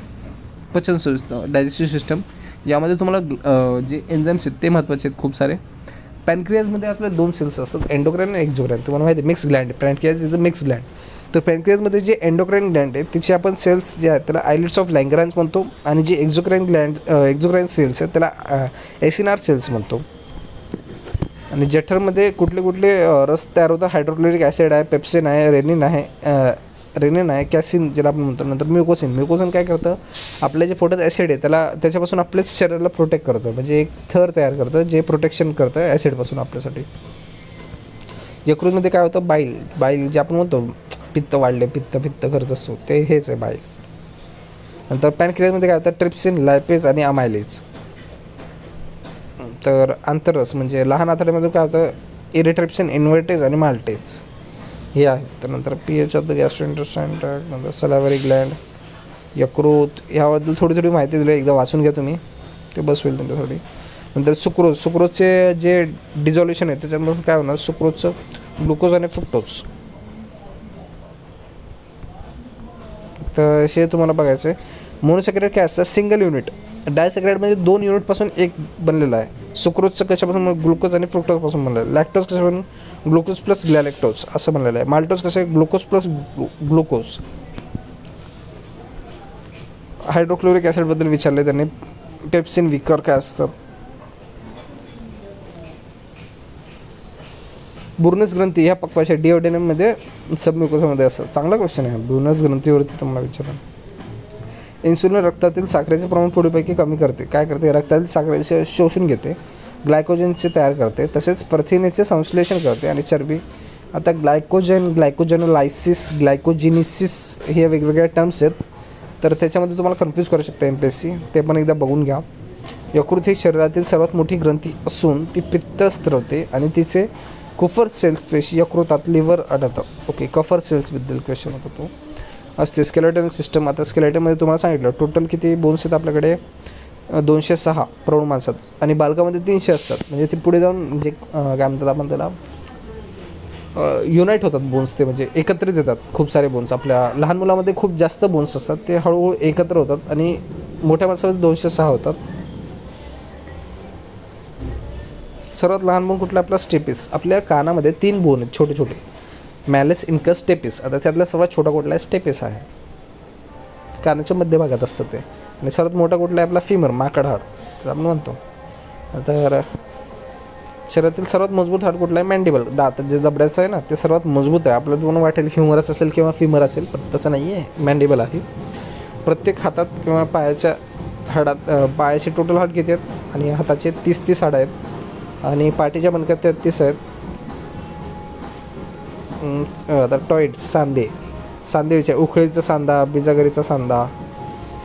S1: पचन संस्था, डायजेस्टिव्ह सिस्टम, यामध्ये तुम्हाला जे एन्झाईम्स आहेत ते महत्त्वाचे आहेत खूप सारे. पॅनक्रियाजमध्ये आपले 2 सेल्स असतात, एंडोक्राइन आणि एक्झोक्राइन. तुम्हाला माहिती आहे mix Gland, pancreas is a mix Gland. तर पॅनक्रियाजमध्ये जे एंडोक्राइन ग्लँड आहे तिचे आपण सेल्स जे आहेत त्याला आयलिट्स ऑफ लँगरान्स म्हणतो, आणि जे एक्झोक्राइन सेल्स आहेत त्याला एसिनार सेल्स म्हणतो. आणि जठरमध्ये कुठले रस तयार होतात, हायड्रोक्लोरिक ॲसिड आहे, पेप्सिन आहे, रेनिन आहे, कॅसिन ज्याला आपण म्हणतो. नंतर म्युकोसिन काय करतं, आपले जे पोटात ॲसिड आहे त्याच्यापासून आपल्याच शरीराला प्रोटेक्ट करतं, म्हणजे एक थर तयार करतं जे प्रोटेक्शन करतं ॲसिडपासून आपल्यासाठी. यकृतमध्ये काय होतं, बाईल जे आपण म्हणतो पित्त वाढले, पित्त करत असतो, ते हेच आहे बाईल. नंतर पॅनक्रियाजमध्ये काय होतं, ट्रिप्सिन, लायपेज आणि अमायलेज. तर आंतररस म्हणजे लहान आतड्यामधून काय होतं, इरिट्रिप्सिन, इन्व्हर्टेज आणि माल्टेज हे आहेत. तर नंतर pH ऑफ द गॅस्ट्रोइंटेस्टाईन ट्रॅक्ट, नंतर सलायव्हरी ग्लँड, यकृत, ह्याबद्दल थोडी माहिती दिली, एकदा वाचून घ्या तुम्ही, ते बस होईल तुमच्यासाठी. नंतर सुक्रोजचे जे डिझॉल्युशन आहे त्याच्यामधून काय होणार, सुक्रोजचं ग्लुकोज आणि फ्रुक्टोज. तर हे तुम्हाला बघायचं आहे. मोनोसॅकराइड काय असतं, सिंगल युनिट. डायसॅकराइड म्हणजे 2 युनिटपासून एक बनलेलं आहे. सुक्रोजचं कशापासून, ग्लुकोज आणि फ्रुक्टोजपासून बनलेलं आहे. लॅक्टोज कशापासून, ग्लुकोज प्लस गॅलेक्टोज असं बनलेलं आहे. माल्टोज कसं आहे, ग्लुकोज प्लस ग्लुकोज. हायड्रोक्लोरिक ॲसिडबद्दल विचारले त्यांनी. पेप्सिन, विकर काय असतं. ब्रुनस ग्रंथी ह्या पक्वाच्या डिओडेनममध्ये सबम्युकोसामध्ये असतं. चांगला क्वेश्चन आहे ब्रुनस ग्रंथीवरती तुम्हाला विचारा. इन्सुलिन रक्तातील साखरेचे प्रमाण पुढीपैकी कमी करते. काय करते, रक्तातील साखरेचे शोषून घेते, ग्लायकोजनचे तयार करते, तसेच प्रथिनेचे संश्लेषण करते आणि चरबी. आता ग्लायकोजनोलायसिस, ग्लायकोजिनिसिस हे वेगवेगळ्या टर्म्स आहेत, तर त्याच्यामध्ये तुम्हाला कन्फ्यूज करू शकता MPSC, ते पण एकदा बघून घ्या. यकृत ही शरीरातील सर्वात मोठी ग्रंथी असून ती पित्त स्त्रवते आणि तिचे कुफर सेल्स पेशी यकृतात लिव्हर आढळतात. ओके, कफर सेल्सबद्दल क्वेश्चन होता तो असते. Skeleton system. आता स्केलेटनमध्ये तुम्हाला सांगितलं टोटल किती बोन्स आहेत आपल्याकडे, 206 प्रौढ माणसात, आणि बालकामध्ये 300 असतात. म्हणजे ते पुढे जाऊन म्हणजे काय म्हणतात आपण त्याला, युनाईट होतात बोन्स, ते म्हणजे एकत्रित येतात खूप सारे बोन्स. आपल्या लहान मुलामध्ये खूप जास्त बोन्स असतात, ते हळूहळू एकत्र होतात आणि मोठ्या माणसामध्ये 206 होतात. सर्वात लहान बोन कुठला, आपला स्टेपिस. आपल्या कानामध्ये 3 बोन आहेत छोटे छोटे, मॅलस, इनकस, स्टेपिस. आता त्यातला सर्वात छोटा कुठला आहे, स्टेपिस आहे, कानाच्या मध्यभागात असतं ते. आणि सर्वात मोठा कुठला आहे, आपला फिमर, माकड हाड, तर आपण म्हणतो. तर शरीरातील सर्वात मजबूत हाड कुठलं आहे, मॅन्डिबल, दात जे जबड्याचं आहे ना, ते सर्वात मजबूत आहे. आपल्याला तुम्हाला वाटेल ह्युमरस असेल किंवा फिमर असेल, पण तसं नाही आहे, मॅन्डिबल आहे. प्रत्येक हातात किंवा पायाच्या हाडात, पायाचे टोटल हाड किती आहेत, आणि हाताचे 30 हाड आहेत, आणि पाठीच्या मणक्यात 33 आहेत. आता टॉईड्स, सांधे उखळीचा सांधा, बिजागरीचा सांधा,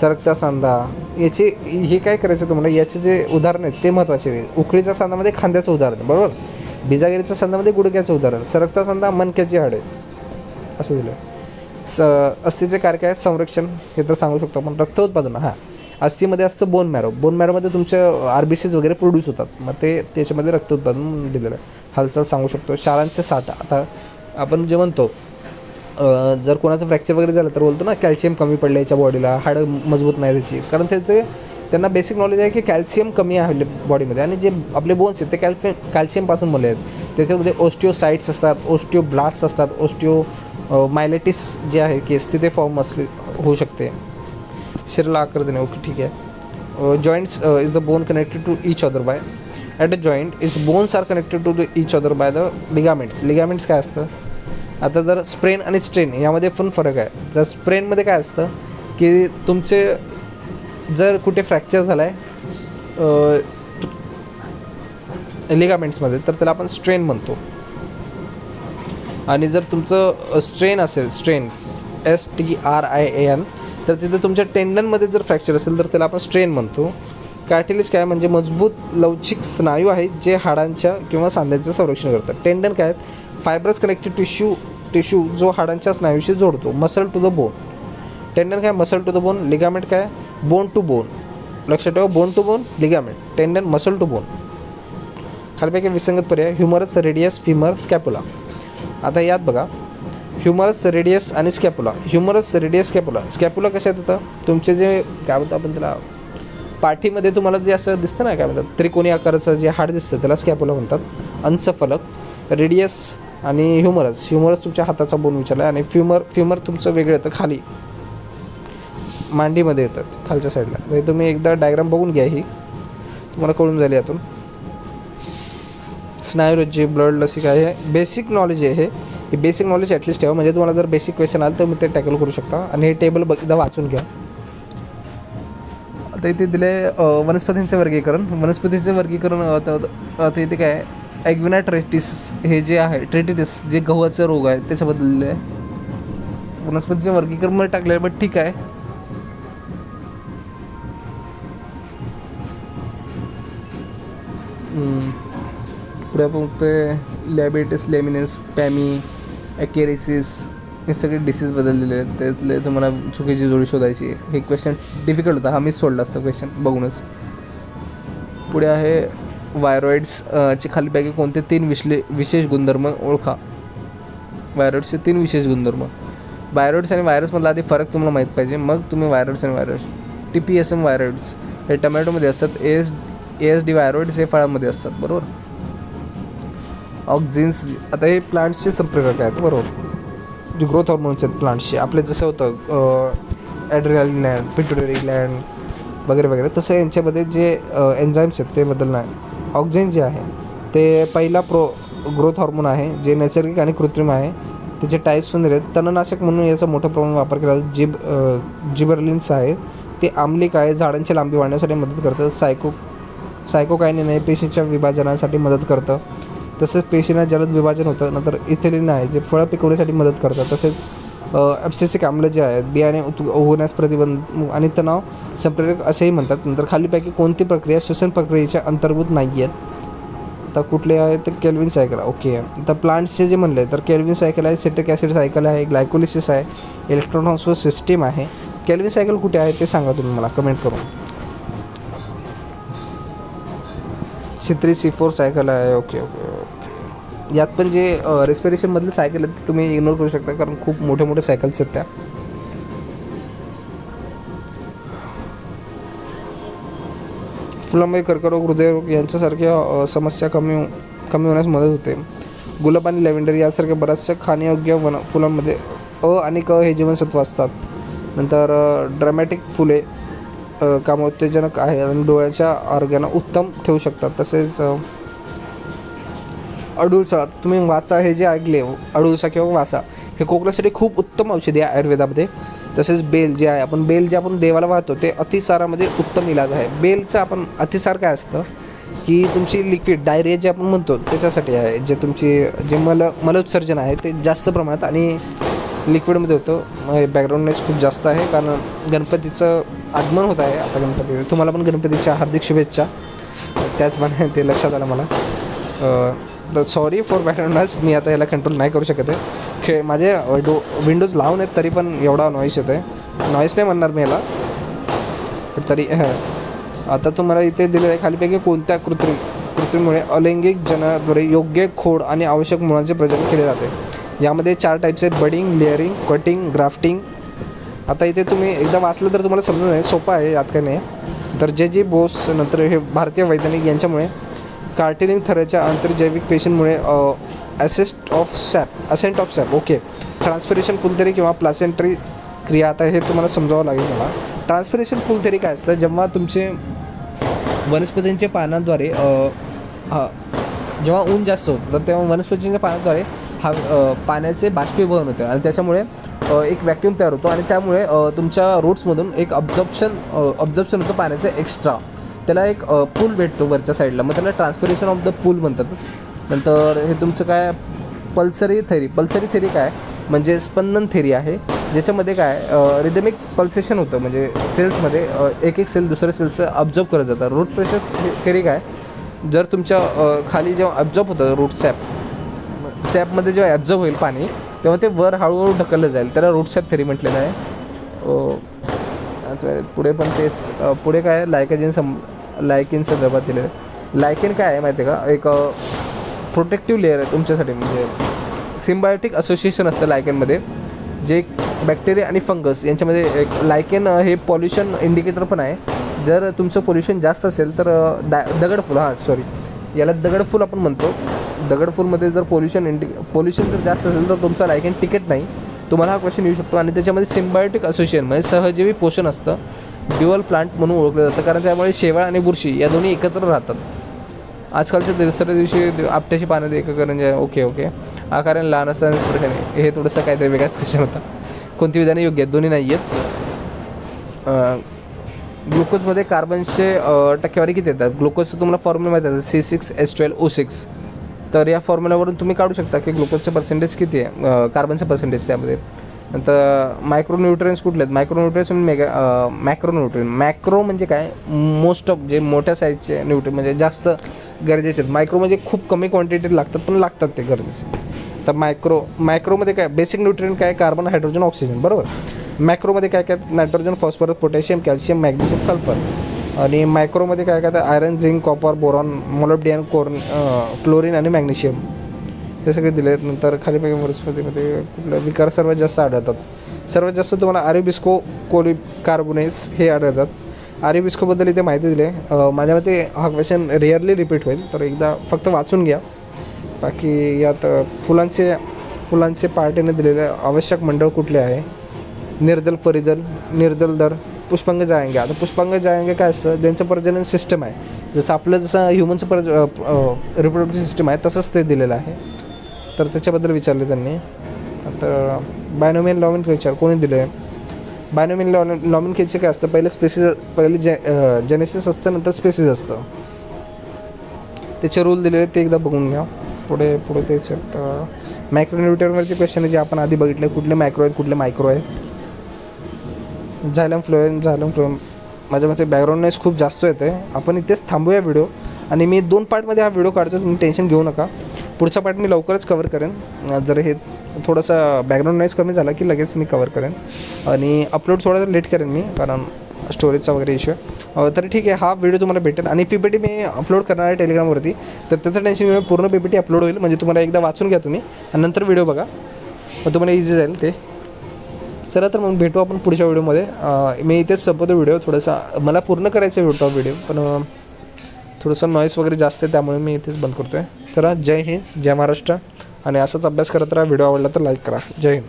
S1: सरकता सांधा. याचे हे काय करायचं तुम्हाला, याचे जे उदाहरण आहेत ते महत्त्वाचे. उखळीचा सांधामध्ये खांद्याचं उदाहरण, बरोबर. बिजागरीचा सांधामध्ये गुडघ्याचं उदाहरण. सरकता सांधा मनक्याची हाडे असं दिलं. अस्थिचे कार्य काय, संरक्षण, हे तर सांगू शकतो आपण. रक्त उत्पादन, हां, अस्थिमध्ये असतं बोन मॅरो. बोन मॅरोमध्ये तुमचे RBCs वगैरे प्रोड्यूस होतात, मग ते त्याच्यामध्ये रक्त उत्पादन दिलेलं आहे. हालचाल सांगू शकतो. शाळांचे साठा. आता आपण जे म्हणतो, जर कोणाचं फ्रॅक्चर वगैरे झालं तर बोलतो ना, कॅल्शियम कमी पडलं याच्या बॉडीला, हाडं मजबूत नाही त्याची, कारण त्यांना बेसिक नॉलेज आहे की कॅल्शियम कमी आहे बॉडीमध्ये. आणि जे आपले बोन्स आहेत ते कॅल्शियमपासून बनले आहेत. त्याच्यामध्ये ओस्टिओसाइट्स असतात, ओस्टिओब्लास्ट्स असतात, मायलेटिस जे आहे केस तिथे फॉर्म होऊ शकते. शरीराला आकार देणे, ओके ठीक आहे. Joints is the bone connected to each other by, at a joint is bones are connected to the each other by the ligaments. Ligaments काय असतं, आता जर स्प्रेन आणि स्ट्रेन यामध्ये पण फरक आहे. जर स्प्रेनमध्ये काय असतं की तुमचे जर कुठे फ्रॅक्चर झाला आहे लिगामेंट्समध्ये, तर त्याला आपण स्ट्रेन म्हणतो. आणि जर तुमचं स्ट्रेन असेल, स्ट्रेन STRIAN, तर तिथे तुमच्या टेंडनमध्ये जर फ्रॅक्चर असेल तर त्याला आपण स्ट्रेन म्हणतो. कार्टिलेज काय म्हणजे मजबूत लवचिक स्नायू आहेत जे हाडांच्या किंवा सांध्यांचं संरक्षण करतात. टेंडन काय आहेत, फायब्रस कनेक्टेड टिश्यू जो हाडांच्या स्नायूशी जोडतो. Muscle to the bone. Tendon काय, muscle to the bone. Ligament काय, बोन टू बोन. लक्षात ठेवा, bone to bone, ligament. Tendon, muscle to bone. खालीपैकी विसंगत पर्याय, ह्युमरस, रेडियस, फिमर, स्कॅपुला. आता यात बघा, ह्युमरस, रेडियस आणि स्कॅपुला. ह्युमरस, रेडियस, स्कॅपुला कशात येतं, तुमचे जे काय म्हणतो आपण त्याला, पाठीमध्ये तुम्हाला जे असं दिसतं ना, काय म्हणतात, त्रिकोणी आकाराचं जे हाड दिसतं त्याला स्कॅपुला म्हणतात. अंशफलक. रेडियस आणि ह्युमरस तुमच्या हाताचा बोन विचारला, आणि फ्युमर तुमचं वेगळं येतं, खाली मांडीमध्ये येतात, खालच्या साईडला. तर तुम्ही एकदा डायग्राम बघून घ्या, ही तुम्हाला कळून जाईल यातून. स्नायुरज्जी, ब्लड, लसिका, हे बेसिक नॉलेज आहे. हे बेसिक नॉलेज ॲटलिस्ट ठेवा, म्हणजे तुम्हाला जर बेसिक क्वेश्चन आलं तर मी ते टॅकल करू शकता. आणि हे टेबल एकदा वाचून घ्या. आता इथे दिले वनस्पतींचे वर्गीकरण. वनस्पतीचे वर्गीकरण आता इथे काय, ॲग्विना ट्रेटिस हे जे आहे, ट्रेटिटिस जे गव्हाचा रोग आहे त्याच्याबद्दल दिले आहे. वनस्पतीचे वर्गीकरण मध्ये टाकले, बट ठीक आहे. पुढे आपण बघतोय लॅबिटिस लेमिनस पॅमी ॲकेरेसिस हे सगळे डिसीज बदललेले आहेत. त्यातले तुम्हाला चुकीची जोडी शोधायची. हे क्वेश्चन डिफिकल्ट होता, हा मिस सोडला असता क्वेश्चन बघूनच. पुढे आहे व्हायरॉइड्स चे खालीपैकी कोणते 3 विशेष गुणधर्म ओळखा. व्हायरॉइड्सचे 3 विशेष गुणधर्म. व्हायरॉइड्स आणि व्हायरसमधला आधी फरक तुम्हाला माहीत पाहिजे, मग तुम्ही व्हायरॉइड्स आणि व्हायरस. TPSM व्हायरॉइड्स हे टमॅटोमध्ये असतात. ASD व्हायरॉइड्स हे फळांमध्ये असतात, बरोबर. ऑक्झिन्स, आता हे प्लांट्सचे संप्रेरक आहेत, बरोबर. जे ग्रोथ हॉर्मोन्स आहेत प्लांट्सचे, आपले जसं होतं ॲड्रिनल ग्लँड, पिट्युटरी ग्लँड वगैरे वगैरे, तसं यांच्यामध्ये जे एन्झाईम्स आहेत ते बदलणार. ऑक्झिन जे आहे ते पहिला ग्रोथ हॉर्मोन आहे, जे नैसर्गिक आणि कृत्रिम आहे. त्याचे टाईप्स पण दिले आहेत. तणनाशक म्हणून याचा मोठ्या प्रमाणात वापर केला जातो. जिबरलिन्स आहे, ते आम्लिक आहे, झाडांची लांबी वाढण्यासाठी मदत करतं. सायकोकायनिन आहे, पेशींच्या विभाजनासाठी मदत करतं. तसेच पेशींना जलद विभाजन होतं. नंतर इथिलीन आहे, जे फळं पिकवण्यासाठी मदत करतं. तसेच ॲब्सिसिक आम्ल जे आहेत बियाणे उगवण्यास प्रतिबंध आणि तणाव संप्रेरक असेही म्हणतात. नंतर खालीपैकी कोणती प्रक्रिया श्वसन प्रक्रियेच्या अंतर्भूत नाही आहेत. तर कुठले आहे तर केल्विन सायकल. ओके. तर प्लांट्सचे जे म्हणले तर केल्विन सायकल आहे, सिट्रिक ॲसिड सायकल आहे, ग्लायकोलिसिस आहे, इलेक्ट्रॉन ट्रान्सफर सिस्टीम आहे. केल्विन सायकल कुठे आहे ते सांगा तुम्ही मला कमेंट करून. C3 C4 सायकल आहे. Okay okay okay. यात पण जे रेस्पिरेशनमधले सायकल आहेत ते तुम्ही इग्नोर करू शकता, कारण खूप मोठे मोठे सायकल्स आहेत त्या. फुलांमध्ये कर्करोग, हृदयरोग यांच्यासारख्या समस्या कमी होण्यास मदत होते. गुलाब आणि लॅव्हेंडर यासारख्या बऱ्याचशा खाण्यायोग्य फुलांमध्ये आणि क हे जीवनसत्व असतात. नंतर ड्रॅमॅटिक फुले कामोत्तेजनक आहे आणि डोळ्याच्या आरोग्याला उत्तम ठेवू शकतात. तसेच अडुळसा, तुम्ही वासा हे जे ऐकले, अडुळसा किंवा वासा हे खोकल्यासाठी खूप उत्तम औषधी आहे आयुर्वेदामध्ये. तसेच बेल जे आहे, आपण देवाला वाहतो ते अतिसारामध्ये उत्तम इलाज आहे. बेलचं आपण अतिसार काय असतं की तुमची लिक्विड डायरिया जे आपण म्हणतो त्याच्यासाठी आहे. जे तुमची जे मलोत्सर्जन आहे ते जास्त प्रमाणात आणि लिक्विडमध्ये होतं. बॅकग्राऊंड नॉईज खूप जास्त आहे कारण गणपतीचं आगमन होत आहे आता. गणपती, तुम्हाला पण गणपतीच्या हार्दिक शुभेच्छा. त्याचप्रमाणे ते लक्षात आलं मला. Sorry for background noise. मी आता याला कंट्रोल नाही करू शकत आहे. माझे विंडोज लावून आहेत तरी पण एवढा नॉईस येतो आहे. नॉईस नाही म्हणणार मी याला, पण तरी आता तुम्हाला इथे दिलेलं आहे खालीपैकी कोणत्या कृत्रिममुळे अलैंगिक जनाद्वारे योग्य खोड आणि आवश्यक मुळांचे प्रजनन केले जाते. यामध्ये 4 टाईप्स आहेत: बडिंग, लेअरिंग, कटिंग, ग्राफ्टिंग. आता इथे तुम्ही एकदा वाचलं तर तुम्हाला समजून आहे, सोपं आहे, यात काही नाही. तर जे बोस नंतर हे भारतीय वैज्ञानिक यांच्यामुळे कार्टिलिंग थराच्या आंतरजैविक पेशींमुळे ascent of sap okay transpiration pull theory किंवा प्लासेंटरी क्रिया. आता हे तुम्हाला समजावं लागेल मला. ट्रान्सपिरेशन पुल थेरी काय असतं, जेव्हा तुमचे वनस्पतींच्या पानांद्वारे जेव्हा ऊन जास्त होतं तर तेव्हा वनस्पतींच्या पानांद्वारे पाण्याचे बाष्पीभवन होते आणि त्याच्यामुळे एक व्हॅक्यूम तयार होतो आणि त्यामुळे तुमच्या रूट्समधून एक ऑब्झर्प्शन होतं पाण्याचं एक्स्ट्रा. त्याला एक पूल भेटतो वरच्या साईडला, मग त्याला ट्रान्सपिरेशन ऑफ द पूल म्हणतात. नंतर हे तुमचं काय पल्सरी थेरी काय म्हणजे स्पंदन थेरी आहे, ज्याच्यामध्ये काय रिदमिक पल्सेशन होतं. म्हणजे सेल्समध्ये एक सेल दुसऱ्या सेल्सचं ऑब्झर्व करत जातं. रूट प्रेशर थेरी काय, जर तुमच्या खाली जेव्हा ऑब्झर्व होतं रूट सॅपमध्ये जेव्हा ॲब्झर्व होईल पाणी तेव्हा ते वर हळूहळू ढकललं जाईल, त्याला रूट सॅप थेरी म्हटलेलं आहे. पुढे पण तेच पुढे काय लायकिन संदर्भात दिलेलं आहे. लायकिन काय आहे माहिती आहे का, एक प्रोटेक्टिव्ह लेअर आहे तुमच्यासाठी. म्हणजे सिम्बायोटिक असोसिएशन असतं लायकेनमध्ये, जे बॅक्टेरिया आणि फंगस यांच्यामध्ये एक लायकेन हे पॉल्युशन इंडिकेटर पण आहे. जर तुमचं पोल्युशन जास्त असेल तर दगडफूल याला दगडफूल आपण म्हणतो. दगडफूलमध्ये जर पोल्युशन जर जास्त असेल तर तुमचा लायकेन टिकेट नाही. तुम्हाला हा क्वेश्चन येऊ शकतो. आणि त्याच्यामध्ये सिम्बायोटिक असोसिएशन म्हणजे सहजीवी पोषण असतं. ड्युअल प्लांट म्हणून ओळखलं जातं कारण त्यामुळे शेवाळ आणि बुरशी या दोन्ही एकत्र राहतात. आजकालच्या दुसऱ्या दिवशी आपट्याची पानं एककरण ओके आकाराने लहान असताना स्पर्शाने, हे थोडंसं काहीतरी वेगळाच क्वेश्चन होता. कोणती विधाने योग्य आहेत, दोन्ही नाही आहेत. ग्लुकोजमध्ये कार्बनचे टक्केवारी किती येतात. ग्लुकोजचं तुम्हाला फॉर्म्युला माहीत आहे C6H12O6. तर या फॉर्म्युलावरून तुम्ही काढू शकता की ग्लुकोजचं पर्सेंटेज किती आहे, कार्बनचं पर्सेंटेज त्यामध्ये. नंतर मायक्रोन्यूट्रियन्स कुठले आहेत. मायक्रोन्यूट्रियन्स म्हणजे मॅक्रोन्यूट्रियन. मॅक्रो म्हणजे काय, मोस्ट ऑफ जे मोठ्या साईजचे न्यूट्रियन म्हणजे गरजेचे आहेत. मायक्रो म्हणजे खूप कमी क्वांटिटीत लागतात, पण लागतात ते गरजेचे. तर मायक्रोमध्ये काय बेसिक न्यूट्रिएंट काय, कार्बन, हायड्रोजन, ऑक्सिजन, बरोबर. मॅक्रोमध्ये काय काय, nitrogen, phosphorus, potassium, calcium, magnesium, sulphur. आणि मायक्रोमध्ये काय काय तर iron, zinc, copper, boron, molybdenum, chlorine आणि मॅग्नेशियम हे सगळे दिले आहेत. नंतर खालीपैकी वनस्पतीमध्ये कुठले विकार सर्वात जास्त आढळतात. सर्वात जास्त तुम्हाला अरेबिस्को कार्बोनेस हे आढळतात. अरेबिस्कोबद्दल इथे माहिती दिली आहे. माझ्या मते हा क्वेश्चन रेअरली रिपीट होईल, तर एकदा फक्त वाचून घ्या. बाकी यात फुलांचे पार्टीने दिलेले आवश्यक मंडळ कुठले आहे. निर्दल, परिदल, निर्दल दर, पुष्पांग जायंगे. आता पुष्पांग जायंगे काय असतं, ज्यांचं प्रजनन सिस्टम आहे, जसं ह्युमनचं रिप्रोडक्टिव्ह सिस्टम आहे तसंच ते दिलेलं आहे. तर त्याच्याबद्दल विचारले त्यांनी. आता बायनोमियल नॉमेनक्लेचर कोणी दिलं आहे. बायनोमियल नॉमेनक्लेचर काय असतं, पहिले जेनेसिस असतं, नंतर स्पेसिस असतं. त्याचे रूल दिलेले ते एकदा बघून घ्या. पुढे तेच तर मॅक्रोन्यूट्रिएंटवरचे क्वेश्चन आहे जे आपण आधी बघितले, कुठले मॅक्रो आहेत, कुठले मायक्रो आहेत. झायलम फ्लोएम. माझ्या मते बॅकग्राऊंड नॉईज खूप जास्त येतं आहे. आपण इथेच थांबूया व्हिडिओ, आणि मी 2 पार्टमध्ये हा व्हिडिओ काढतो, तुम्ही टेन्शन घेऊ नका. पुढचा पार्ट मी लवकरच कवर करेन. जर हे थोडंसं बॅकग्राऊंड नॉईज कमी झाला की लगेच मी कवर करेन, आणि अपलोड थोडा लेट करेन मी, कारण स्टोरेजचा वगैरे इश्यू. तर ठीक आहे, हा व्हिडिओ तुम्हाला भेटेल. आणि PPT मी अपलोड करणार आहे टेलिग्रामवरती, तर त्याचं टेन्शन घेऊन पूर्ण PPT अपलोड होईल. म्हणजे तुम्हाला एकदा वाचून घ्या तुम्ही, आणि नंतर व्हिडिओ बघा, मग तुम्हाला इझी जाईल ते. चला तर मग भेटू आपण पुढच्या व्हिडिओमध्ये. मी इथेच संपवतो व्हिडिओ. थोडासा मला पूर्ण करायचा होता व्हिडिओ, पण थोडंसं नॉईस वगैरे जास्त आहे, त्यामुळे मी इथेच बंद करतो आहे. चला, जय हिंद, जय महाराष्ट्र. आणि असाच अभ्यास करत राहा. व्हिडिओ आवडला तर लाईक करा. जय हिंद.